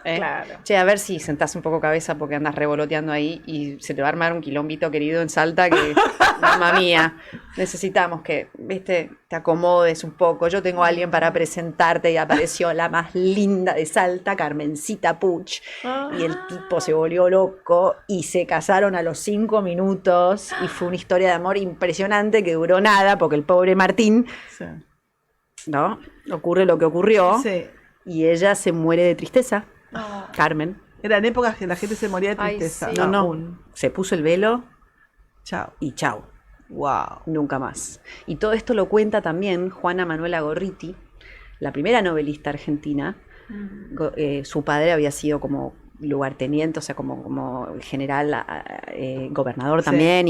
Speaker 3: Claro.
Speaker 4: Che, a ver si sentás un poco cabeza porque andas revoloteando ahí y se te va a armar un quilombito querido en Salta que, mamá mía, necesitamos que, viste, te acomodes un poco. Yo tengo a alguien para presentarte y apareció la más linda de Salta, Carmencita Puch. Y el tipo se volvió loco y se casaron a los 5 minutos y fue una historia de amor impresionante que duró nada porque el pobre Martín,
Speaker 1: Sí.
Speaker 4: ¿no? Ocurre lo que ocurrió
Speaker 1: Sí.
Speaker 4: y ella se muere de tristeza. Carmen.
Speaker 1: Eran épocas que la gente se moría de
Speaker 3: Ay,
Speaker 1: tristeza.
Speaker 3: sí.
Speaker 4: No,
Speaker 1: Aún.
Speaker 4: se puso el velo
Speaker 1: Chao.
Speaker 4: y chao,
Speaker 1: Wow.
Speaker 4: nunca más. Y todo esto lo cuenta también Juana Manuela Gorriti, la primera novelista argentina. Su padre había sido como lugarteniente, o sea, como general, gobernador
Speaker 1: Sí.
Speaker 4: también,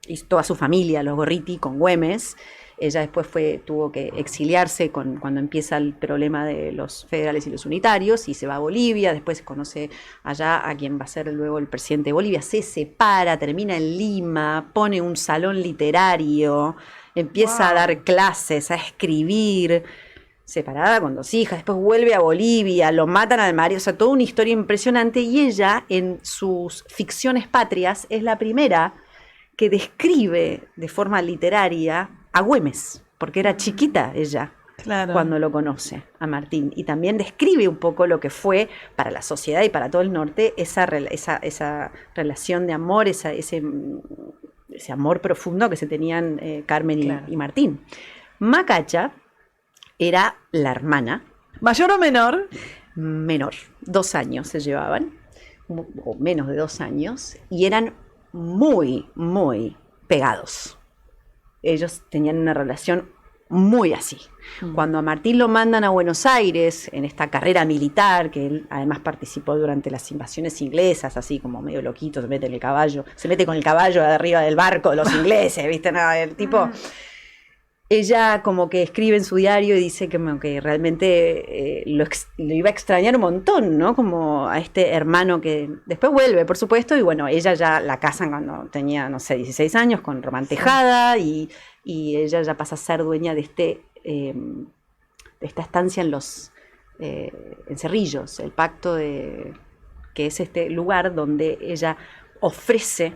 Speaker 4: y toda su familia, los Gorriti, con Güemes. Ella después tuvo que exiliarse cuando empieza el problema de los federales y los unitarios y se va a Bolivia, después conoce allá a quien va a ser luego el presidente de Bolivia, se separa, termina en Lima, pone un salón literario, empieza
Speaker 1: Wow.
Speaker 4: a dar clases, a escribir, separada con 2 hijas, después vuelve a Bolivia, lo matan al marido, o sea, toda una historia impresionante y ella en sus ficciones patrias es la primera que describe de forma literaria a Güemes, porque era chiquita ella
Speaker 1: Claro.
Speaker 4: cuando lo conoce a Martín, y también describe un poco lo que fue para la sociedad y para todo el norte esa relación de amor, ese amor profundo que se tenían Carmen
Speaker 3: Claro.
Speaker 4: y Martín. Macacha era la hermana
Speaker 1: ¿Mayor o menor?
Speaker 4: menor, 2 años se llevaban, o menos de 2 años, y eran muy, muy pegados. Ellos tenían una relación muy así. Cuando a Martín lo mandan a Buenos Aires en esta carrera militar, que él además participó durante las invasiones inglesas, así como medio loquito, se mete con el caballo de arriba del barco de los ingleses, ¿viste? No, el tipo... Ella como que escribe en su diario y dice que realmente lo iba a extrañar un montón, ¿no? Como a este hermano que después vuelve, por supuesto, y bueno, ella ya la casan cuando tenía, no sé, 16 años con Román Tejada y ella ya pasa a ser dueña de de esta estancia en Cerrillos, el pacto que es este lugar donde ella ofrece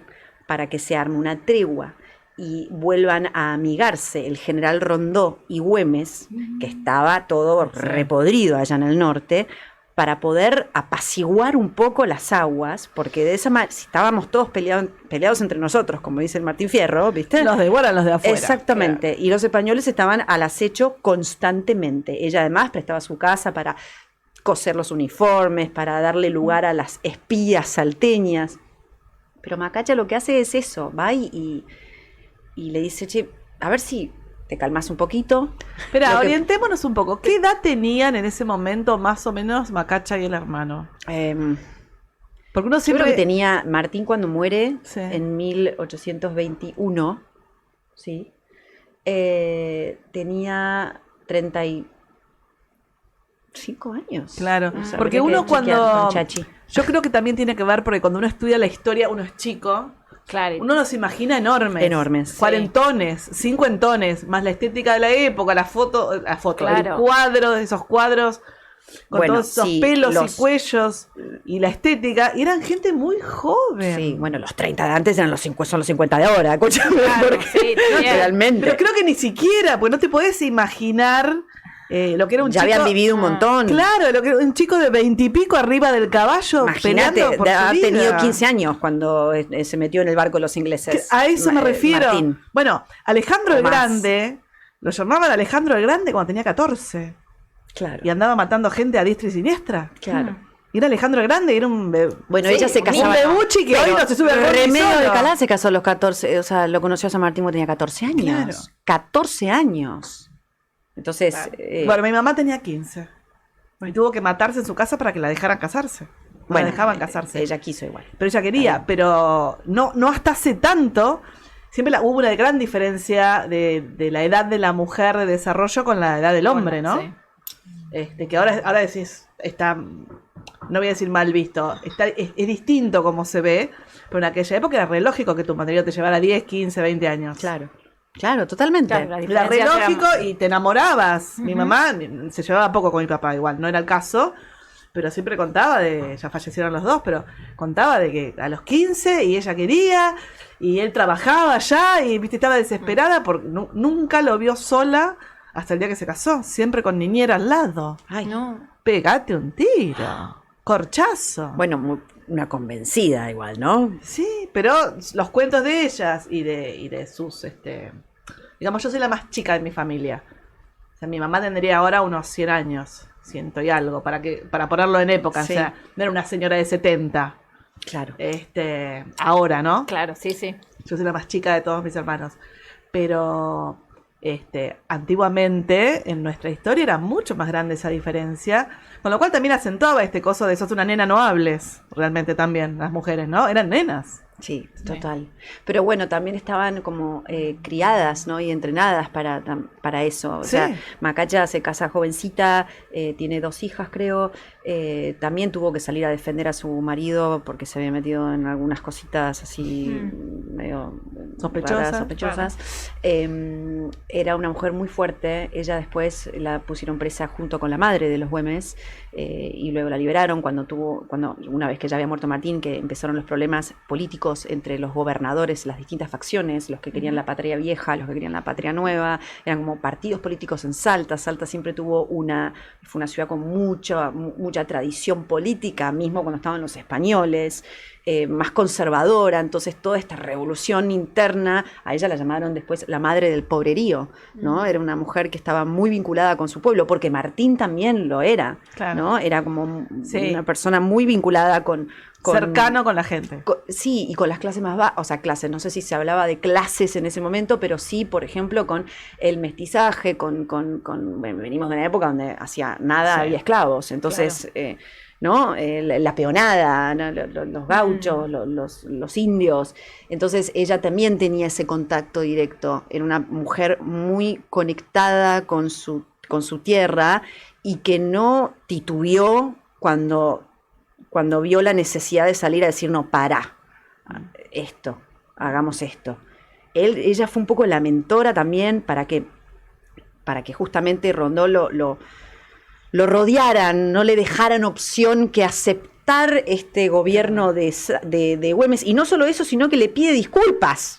Speaker 4: para que se arme una tregua y vuelvan a amigarse el general Rondó y Güemes, que estaba todo repodrido allá en el norte, para poder apaciguar un poco las aguas, porque de esa manera, si estábamos todos peleados entre nosotros, como dice el Martín Fierro, ¿viste?
Speaker 1: Los de igual a los de afuera.
Speaker 4: Exactamente, y los españoles estaban al acecho constantemente. Ella además prestaba su casa para coser los uniformes, para darle lugar a las espías salteñas. Pero Macacha lo que hace es eso, va y le dice, che, a ver si te calmas un poquito.
Speaker 1: Espera,
Speaker 4: Lo que-
Speaker 1: orientémonos un poco. ¿Qué edad tenían en ese momento más o menos Macacha y el hermano? Porque uno
Speaker 4: Yo
Speaker 1: siempre...
Speaker 4: creo que tenía Martín cuando muere
Speaker 1: Sí.
Speaker 4: en 1821, ¿sí? Tenía 35 años.
Speaker 1: Claro,
Speaker 4: O sea,
Speaker 1: porque
Speaker 4: habría
Speaker 1: uno
Speaker 4: que chequear
Speaker 1: cuando...
Speaker 4: con Chachi.
Speaker 1: Yo creo que también tiene que ver porque cuando uno estudia la historia, uno es chico,
Speaker 3: Claro.
Speaker 1: uno los imagina enormes.
Speaker 4: Enormes, sí.
Speaker 1: Cuarentones, cincuentones, más la estética de la época, la foto,
Speaker 3: Claro.
Speaker 1: el cuadro, esos cuadros con
Speaker 4: Bueno,
Speaker 1: todos esos
Speaker 4: sí,
Speaker 1: pelos
Speaker 4: los-
Speaker 1: y cuellos y la estética, y eran gente muy joven.
Speaker 4: Sí, bueno, los 30 de antes eran son los 50 de ahora, escúchame,
Speaker 3: Claro,
Speaker 4: porque
Speaker 3: sí, también.
Speaker 4: realmente
Speaker 1: Pero creo que ni siquiera, porque no te podés imaginar lo que era un
Speaker 4: ya
Speaker 1: chico.
Speaker 4: habían vivido un montón.
Speaker 1: Claro, lo que un chico de 20 y pico arriba del caballo
Speaker 4: Imagínate,
Speaker 1: peleando por
Speaker 4: de
Speaker 1: su
Speaker 4: haber
Speaker 1: vida.
Speaker 4: tenido 15 años cuando se metió en el barco de los
Speaker 1: Que
Speaker 4: ingleses.
Speaker 1: a eso me refiero.
Speaker 4: Martín.
Speaker 1: Bueno, Alejandro
Speaker 4: O
Speaker 1: el
Speaker 4: más.
Speaker 1: Grande, lo llamaban Alejandro el Grande cuando tenía 14
Speaker 4: Claro,
Speaker 1: y andaba matando gente a diestra y siniestra.
Speaker 4: claro.
Speaker 1: Y era Alejandro el Grande, era un
Speaker 4: Bueno,
Speaker 3: Sí,
Speaker 4: ella se
Speaker 3: un
Speaker 4: casaba.
Speaker 1: un bebuchi que hoy no se sube al bondi
Speaker 4: Remedio de
Speaker 1: solo.
Speaker 4: Calá se casó a los 14, o sea, lo conoció a San Martín cuando tenía 14 años.
Speaker 1: Claro.
Speaker 4: 14 años. Entonces,
Speaker 3: Claro.
Speaker 1: Bueno, mi mamá tenía 15 y tuvo que matarse en su casa para que la dejaran casarse. No la dejaban casarse.
Speaker 4: Ella quiso igual.
Speaker 1: Pero ella quería, pero no hasta hace tanto. Siempre hubo una gran diferencia de la edad de la mujer de desarrollo con la edad del hombre, ¿no?
Speaker 3: Sí.
Speaker 1: Que ahora decís, está, no voy a decir mal visto, es distinto como se ve, pero en aquella época era re lógico que tu marido te llevara 10, 15, 20 años.
Speaker 4: Claro. Claro, totalmente.
Speaker 3: Claro, la
Speaker 1: Era re
Speaker 3: diferencia
Speaker 1: lógico y te enamorabas. Mi
Speaker 3: Ujú.
Speaker 1: mamá se llevaba poco con mi papá, igual, no era el caso, pero siempre contaba ya fallecieron los dos, pero contaba de que a los 15 y ella quería, y él trabajaba ya, y viste, estaba desesperada porque nunca lo vio sola hasta el día que se casó, siempre con niñera al lado.
Speaker 4: Ay,
Speaker 3: No.
Speaker 1: Pegate un tiro, corchazo.
Speaker 4: Bueno, una convencida igual, ¿no?
Speaker 1: Sí, pero los cuentos de ellas y de sus, digamos, yo soy la más chica de mi familia. O sea, mi mamá tendría ahora unos 100 años, 100 y algo, para ponerlo en época.
Speaker 4: Sí.
Speaker 1: O sea, no era una señora de 70.
Speaker 4: Claro.
Speaker 1: Ahora, ¿no?
Speaker 3: Claro, sí, sí.
Speaker 1: Yo soy la más chica de todos mis hermanos. Pero antiguamente, en nuestra historia, era mucho más grande esa diferencia. Con lo cual también acentuaba este coso de sos una nena, no hables. Realmente también, las mujeres, ¿no? Eran nenas.
Speaker 4: Sí, total. Pero bueno, también estaban como criadas, ¿no? Y entrenadas para eso. O
Speaker 1: Sí.
Speaker 4: sea, Macaya se casa jovencita, tiene 2 hijas, creo. También tuvo que salir a defender a su marido porque se había metido en algunas cositas así medio
Speaker 1: Sospechosas.
Speaker 4: sospechosas. Era una mujer muy fuerte. Ella después la pusieron presa junto con la madre de los Güemes y luego la liberaron cuando una vez que ya había muerto Martín, que empezaron los problemas políticos entre los gobernadores, las distintas facciones, los que querían la patria vieja, los que querían la patria nueva, eran como partidos políticos en Salta. Salta siempre fue una ciudad con mucha tradición política, mismo cuando estaban los españoles, más conservadora. Entonces toda esta revolución interna, a ella la llamaron después la madre del pobrerío, ¿no? Era una mujer que estaba muy vinculada con su pueblo, porque Martín también lo era,
Speaker 1: Claro.
Speaker 4: ¿no? Era como
Speaker 1: Sí.
Speaker 4: una persona muy vinculada con
Speaker 1: Cercano con la gente.
Speaker 4: Sí, y con las clases más bajas, o sea, clases, no sé si se hablaba de clases en ese momento, pero sí, por ejemplo, con el mestizaje, bueno, venimos de una época donde hacía nada,
Speaker 1: Sí.
Speaker 4: había esclavos, entonces, ¿no? La peonada, ¿no? Los gauchos, los indios, entonces ella también tenía ese contacto directo, era una mujer muy conectada con su tierra y que no titubeó cuando vio la necesidad de salir a decir, no, pará, hagamos esto. Ella fue un poco la mentora también para que justamente Rondó lo rodearan, no le dejaran opción que aceptar este gobierno de Güemes. Y no solo eso, sino que le pide disculpas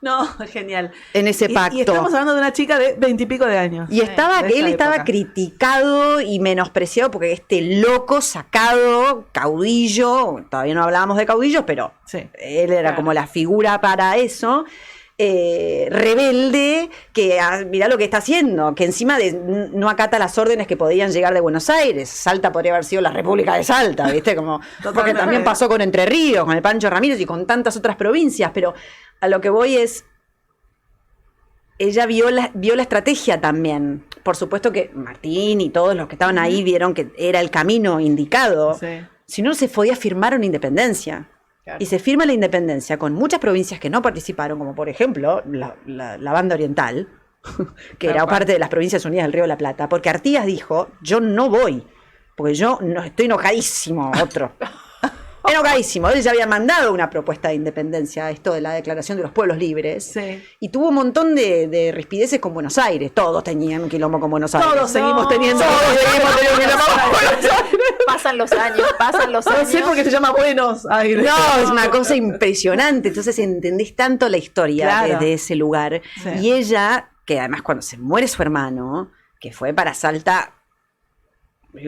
Speaker 1: No, genial.
Speaker 4: en ese pacto.
Speaker 1: Y estamos hablando de una chica de 20 y pico de años.
Speaker 4: Y
Speaker 1: de esa
Speaker 4: él estaba
Speaker 1: época.
Speaker 4: criticado y menospreciado porque este loco sacado, caudillo, todavía no hablábamos de caudillos, pero
Speaker 1: Sí.
Speaker 4: él era
Speaker 3: Claro.
Speaker 4: como la figura para eso, rebelde, que mirá lo que está haciendo, que encima no acata las órdenes que podían llegar de Buenos Aires. Salta podría haber sido la República de Salta, ¿viste? Como, porque
Speaker 1: Totalmente.
Speaker 4: también pasó con Entre Ríos, con el Pancho Ramírez y con tantas otras provincias, pero a lo que voy es, ella vio la estrategia también. Por supuesto que Martín y todos los que estaban ahí vieron que era el camino indicado.
Speaker 1: Sí.
Speaker 4: Si no, se podía firmar una independencia.
Speaker 3: Claro.
Speaker 4: Y se firma la independencia con muchas provincias que no participaron, como por ejemplo la Banda Oriental, que
Speaker 1: Tal
Speaker 4: era
Speaker 1: cual.
Speaker 4: parte de las Provincias Unidas del Río de la Plata, porque Artigas dijo, yo no voy, porque yo no estoy enojadísimo, otro. Enojadísimo. Él ya había mandado una propuesta de independencia, esto de la Declaración de los Pueblos Libres.
Speaker 1: Sí.
Speaker 4: Y tuvo un montón de rispideces con Buenos Aires. Todos tenían un quilombo con Buenos Aires.
Speaker 1: Todos seguimos teniendo.
Speaker 4: Todos seguimos teniendo un quilombo con Buenos Aires.
Speaker 3: Pasan los años.
Speaker 1: No sé por qué se llama Buenos Aires.
Speaker 4: No, es una cosa impresionante. Entonces entendés tanto la historia
Speaker 1: Claro.
Speaker 4: desde ese lugar.
Speaker 1: Sí.
Speaker 4: Y ella, que además cuando se muere su hermano, que fue para Salta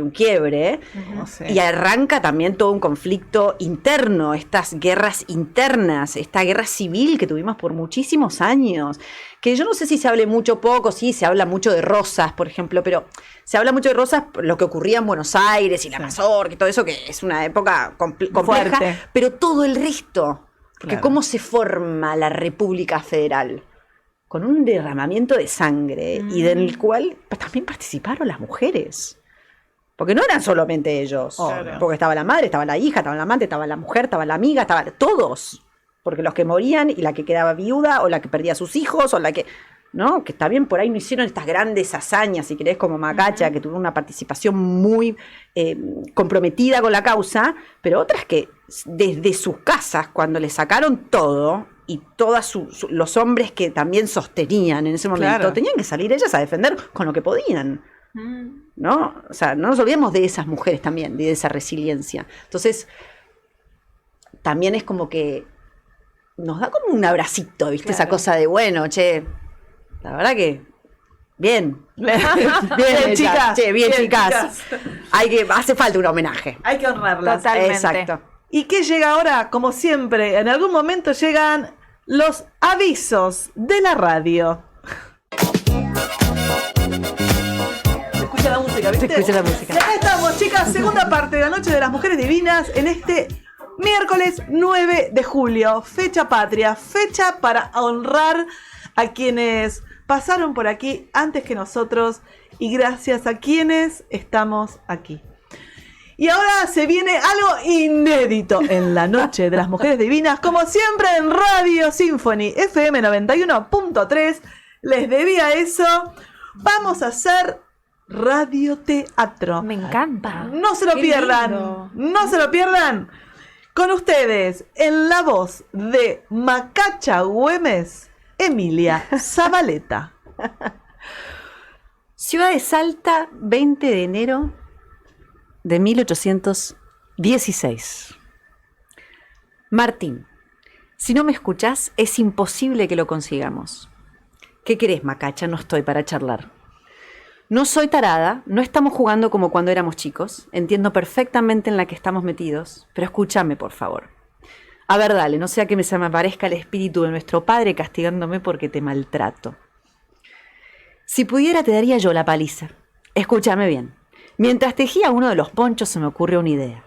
Speaker 4: un quiebre,
Speaker 1: No sé.
Speaker 4: y arranca también todo un conflicto interno, estas guerras internas, esta guerra civil que tuvimos por muchísimos años, que yo no sé si se hable mucho o poco, sí, se habla mucho de Rosas, por ejemplo, pero se habla mucho de Rosas, lo que ocurría en Buenos Aires y la Mazorca y todo eso, que es una época compleja,
Speaker 1: Fuerte.
Speaker 4: pero todo el resto, porque
Speaker 1: Claro.
Speaker 4: cómo se forma la República Federal, con un derramamiento de sangre y del cual también participaron las mujeres. Porque no eran solamente ellos.
Speaker 1: Obvio.
Speaker 4: Porque estaba la madre, estaba la hija, estaba la amante, estaba la mujer, estaba la amiga, estaban todos. Porque los que morían y la que quedaba viuda o la que perdía a sus hijos o la que... ¿No? Que está bien, por ahí no hicieron estas grandes hazañas, si querés, como Macacha, que tuvo una participación muy comprometida con la causa, pero otras que desde sus casas, cuando le sacaron todo, y todos los hombres que también sostenían en ese momento,
Speaker 1: Claro.
Speaker 4: tenían que salir ellas a defender con lo que podían. ¿No? O sea, no nos olvidemos de esas mujeres también, de esa resiliencia. Entonces, también es como que nos da como un abracito, ¿viste?
Speaker 1: Claro.
Speaker 4: Esa cosa de, bueno, che, la verdad que, bien.
Speaker 1: Bien,
Speaker 4: ellas,
Speaker 1: chicas.
Speaker 4: che, bien, chicas. Hace falta un homenaje.
Speaker 1: Hay que honrarlas.
Speaker 3: Totalmente.
Speaker 4: Exacto.
Speaker 1: ¿Y qué llega ahora? Como siempre, en algún momento llegan los avisos de la radio. Se escucha la música, ¿viste?
Speaker 4: Se escucha la música.
Speaker 1: Y acá estamos, chicas, segunda parte de la Noche de las Mujeres Divinas en este miércoles 9 de julio. Fecha patria, fecha para honrar a quienes pasaron por aquí antes que nosotros y gracias a quienes estamos aquí. Y ahora se viene algo inédito en la Noche de las Mujeres Divinas, como siempre en Radio Symphony FM 91.3. Les debía eso. Vamos a hacer radioteatro.
Speaker 3: Me encanta.
Speaker 1: No se lo
Speaker 3: Qué
Speaker 1: pierdan.
Speaker 3: lindo.
Speaker 1: No se lo pierdan. Con ustedes, en la voz de Macacha Güemes, Emilia Zabaleta.
Speaker 4: Ciudad de Salta, 20 de enero de 1816. Martín, si no me escuchás, es imposible que lo consigamos. ¿Qué querés, Macacha? No estoy para charlar. No soy tarada, no estamos jugando como cuando éramos chicos. Entiendo perfectamente en la que estamos metidos, pero escúchame, por favor. A ver, dale, no sea que se me aparezca el espíritu de nuestro padre castigándome porque te maltrato. Si pudiera, te daría yo la paliza. Escúchame bien. Mientras tejía uno de los ponchos se me ocurrió una idea.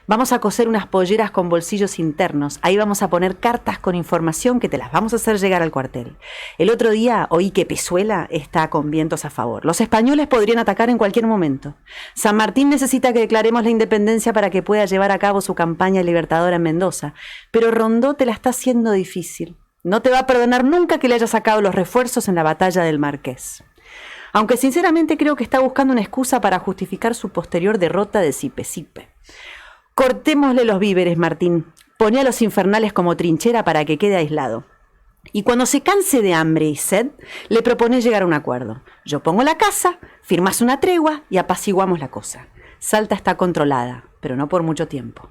Speaker 4: Vamos a coser unas polleras con bolsillos internos. Ahí vamos a poner cartas con información que te las vamos a hacer llegar al cuartel. El otro día oí que Pezuela está con vientos a favor. Los españoles podrían atacar en cualquier momento. San Martín necesita que declaremos la independencia para que pueda llevar a cabo su campaña libertadora en Mendoza. Pero Rondó te la está haciendo difícil. No te va a perdonar nunca que le haya sacado los refuerzos en la batalla del Marqués. Aunque sinceramente creo que está buscando una excusa para justificar su posterior derrota de Sipe-Sipe. Cortémosle los víveres, Martín. Poné a los infernales como trinchera para que quede aislado. Y cuando se canse de hambre y sed, le proponé llegar a un acuerdo. Yo pongo la casa, firmas una tregua y apaciguamos la cosa. Salta está controlada, pero no por mucho tiempo.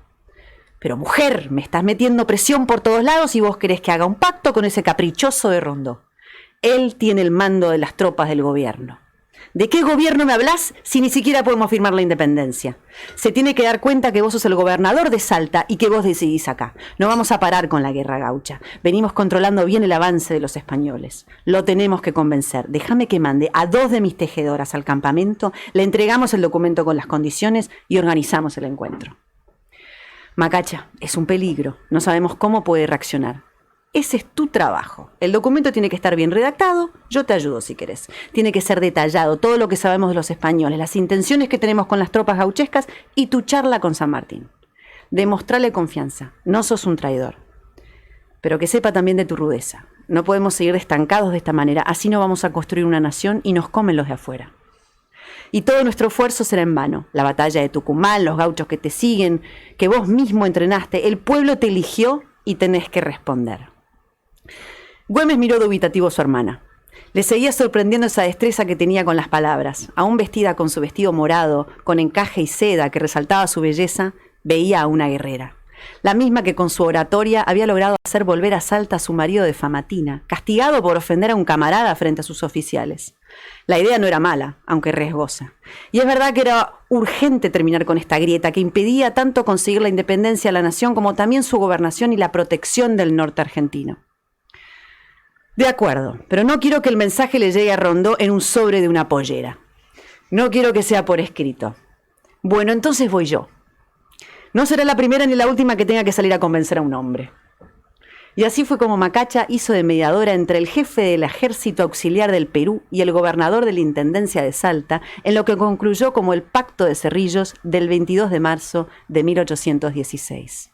Speaker 4: Pero mujer, me estás metiendo presión por todos lados y vos querés que haga un pacto con ese caprichoso de Rondó. Él tiene el mando de las tropas del gobierno. ¿De qué gobierno me hablas si ni siquiera podemos firmar la independencia? Se tiene que dar cuenta que vos sos el gobernador de Salta y que vos decidís acá. No vamos a parar con la guerra gaucha. Venimos controlando bien el avance de los españoles. Lo tenemos que convencer. Déjame que mande a 2 de mis tejedoras al campamento, le entregamos el documento con las condiciones y organizamos el encuentro. Macacha, es un peligro. No sabemos cómo puede reaccionar. Ese es tu trabajo. El documento tiene que estar bien redactado, yo te ayudo si querés. Tiene que ser detallado todo lo que sabemos de los españoles, las intenciones que tenemos con las tropas gauchescas y tu charla con San Martín. Demostrale confianza, no sos un traidor. Pero que sepa también de tu rudeza. No podemos seguir estancados de esta manera, así no vamos a construir una nación y nos comen los de afuera. y todo nuestro esfuerzo será en vano. La batalla de Tucumán, los gauchos que te siguen, que vos mismo entrenaste, el pueblo te eligió y tenés que responder. Güemes miró dubitativo a su hermana. Le seguía sorprendiendo esa destreza que tenía con las palabras. Aún vestida con su vestido morado, con encaje y seda que resaltaba su belleza, veía a una guerrera. La misma que con su oratoria había logrado hacer volver a Salta a su marido de Famatina, castigado por ofender a un camarada frente a sus oficiales. La idea no era mala, aunque riesgosa. Y es verdad que era urgente terminar con esta grieta que impedía tanto conseguir la independencia de la nación como también su gobernación y la protección del norte argentino. De acuerdo, pero no quiero que el mensaje le llegue a Rondó en un sobre de una pollera. No quiero que sea por escrito. Bueno, entonces voy yo. No será la primera ni la última que tenga que salir a convencer a un hombre. Y así fue como Macacha hizo de mediadora entre el jefe del Ejército Auxiliar del Perú y el gobernador de la Intendencia de Salta, en lo que concluyó como el Pacto de Cerrillos del 22 de marzo de 1816.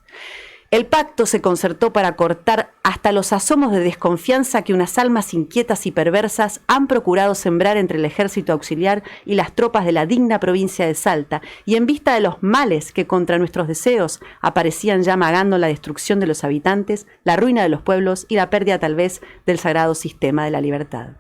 Speaker 4: El pacto se concertó para cortar hasta los asomos de desconfianza que unas almas inquietas y perversas han procurado sembrar entre el ejército auxiliar y las tropas de la digna provincia de Salta, y en vista de los males que contra nuestros deseos aparecían ya amagando la destrucción de los habitantes, la ruina de los pueblos y la pérdida tal vez del sagrado sistema de la libertad.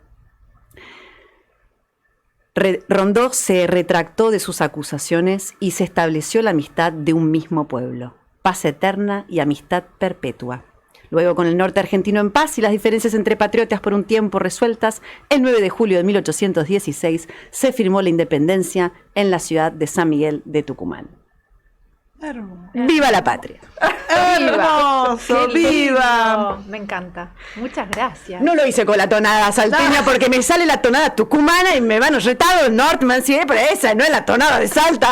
Speaker 4: Rondó se retractó de sus acusaciones y se estableció la amistad de un mismo pueblo. Paz eterna y amistad perpetua. Luego, con el norte argentino en paz y las diferencias entre patriotas por un tiempo resueltas, el 9 de julio de 1816 se firmó la independencia en la ciudad de San Miguel de Tucumán.
Speaker 1: Hermoso.
Speaker 4: ¡Viva la patria!
Speaker 1: ¡Hermoso!
Speaker 3: Qué lindo.
Speaker 1: ¡Viva!
Speaker 3: Me encanta. Muchas gracias.
Speaker 4: No lo hice con la tonada salteña porque me sale la tonada tucumana y me van a retar el Nortman, ¿sí? Pero esa no es la tonada de Salta.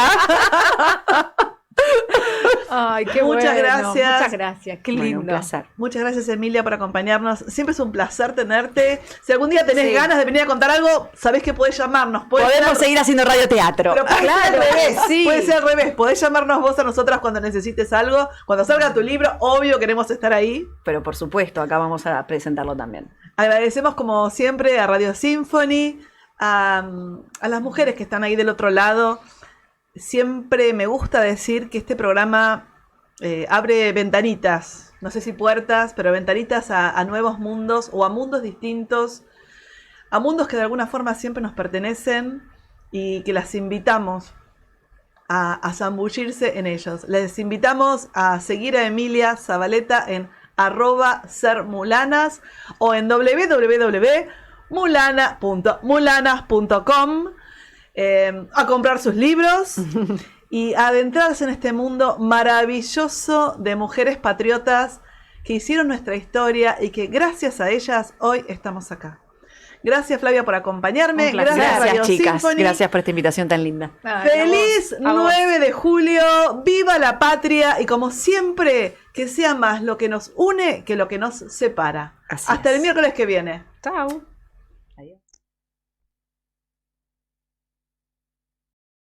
Speaker 3: Ay, qué
Speaker 1: Muchas
Speaker 3: bueno.
Speaker 1: gracias.
Speaker 3: Muchas gracias. Qué
Speaker 4: Bueno,
Speaker 3: lindo.
Speaker 4: un placer.
Speaker 1: Muchas gracias, Emilia, por acompañarnos. Siempre es un placer tenerte. Si algún día tenés
Speaker 3: Sí.
Speaker 1: ganas de venir a contar algo, sabés que podés llamarnos.
Speaker 4: Podemos seguir haciendo radioteatro.
Speaker 1: Pero puede ser al revés.
Speaker 3: sí.
Speaker 1: Puede ser al revés. Podés llamarnos vos a nosotras cuando necesites algo. Cuando salga tu libro, obvio queremos estar ahí.
Speaker 4: Pero por supuesto, acá vamos a presentarlo también.
Speaker 1: Agradecemos como siempre a Radio Symphony, a las mujeres que están ahí del otro lado. Siempre me gusta decir que este programa abre ventanitas, no sé si puertas, pero ventanitas a nuevos mundos o a mundos distintos, a mundos que de alguna forma siempre nos pertenecen y que las invitamos a zambullirse en ellos. Les invitamos a seguir a Emilia Zabaleta en @sermulanas o en www.mulanas.com, a comprar sus libros y a adentrarse en este mundo maravilloso de mujeres patriotas que hicieron nuestra historia y que gracias a ellas hoy estamos acá. Gracias, Flavia, por acompañme.
Speaker 3: Un placer.
Speaker 1: Gracias, Radio
Speaker 4: Gracias, chicas.
Speaker 1: Symphony.
Speaker 4: Gracias por esta invitación tan linda.
Speaker 3: Ay,
Speaker 1: Feliz
Speaker 3: a vos.
Speaker 1: 9 de julio, viva la patria y como siempre, que sea más lo que nos une que lo que nos separa.
Speaker 4: Así
Speaker 1: Hasta
Speaker 4: es.
Speaker 1: el miércoles que viene.
Speaker 3: Chao.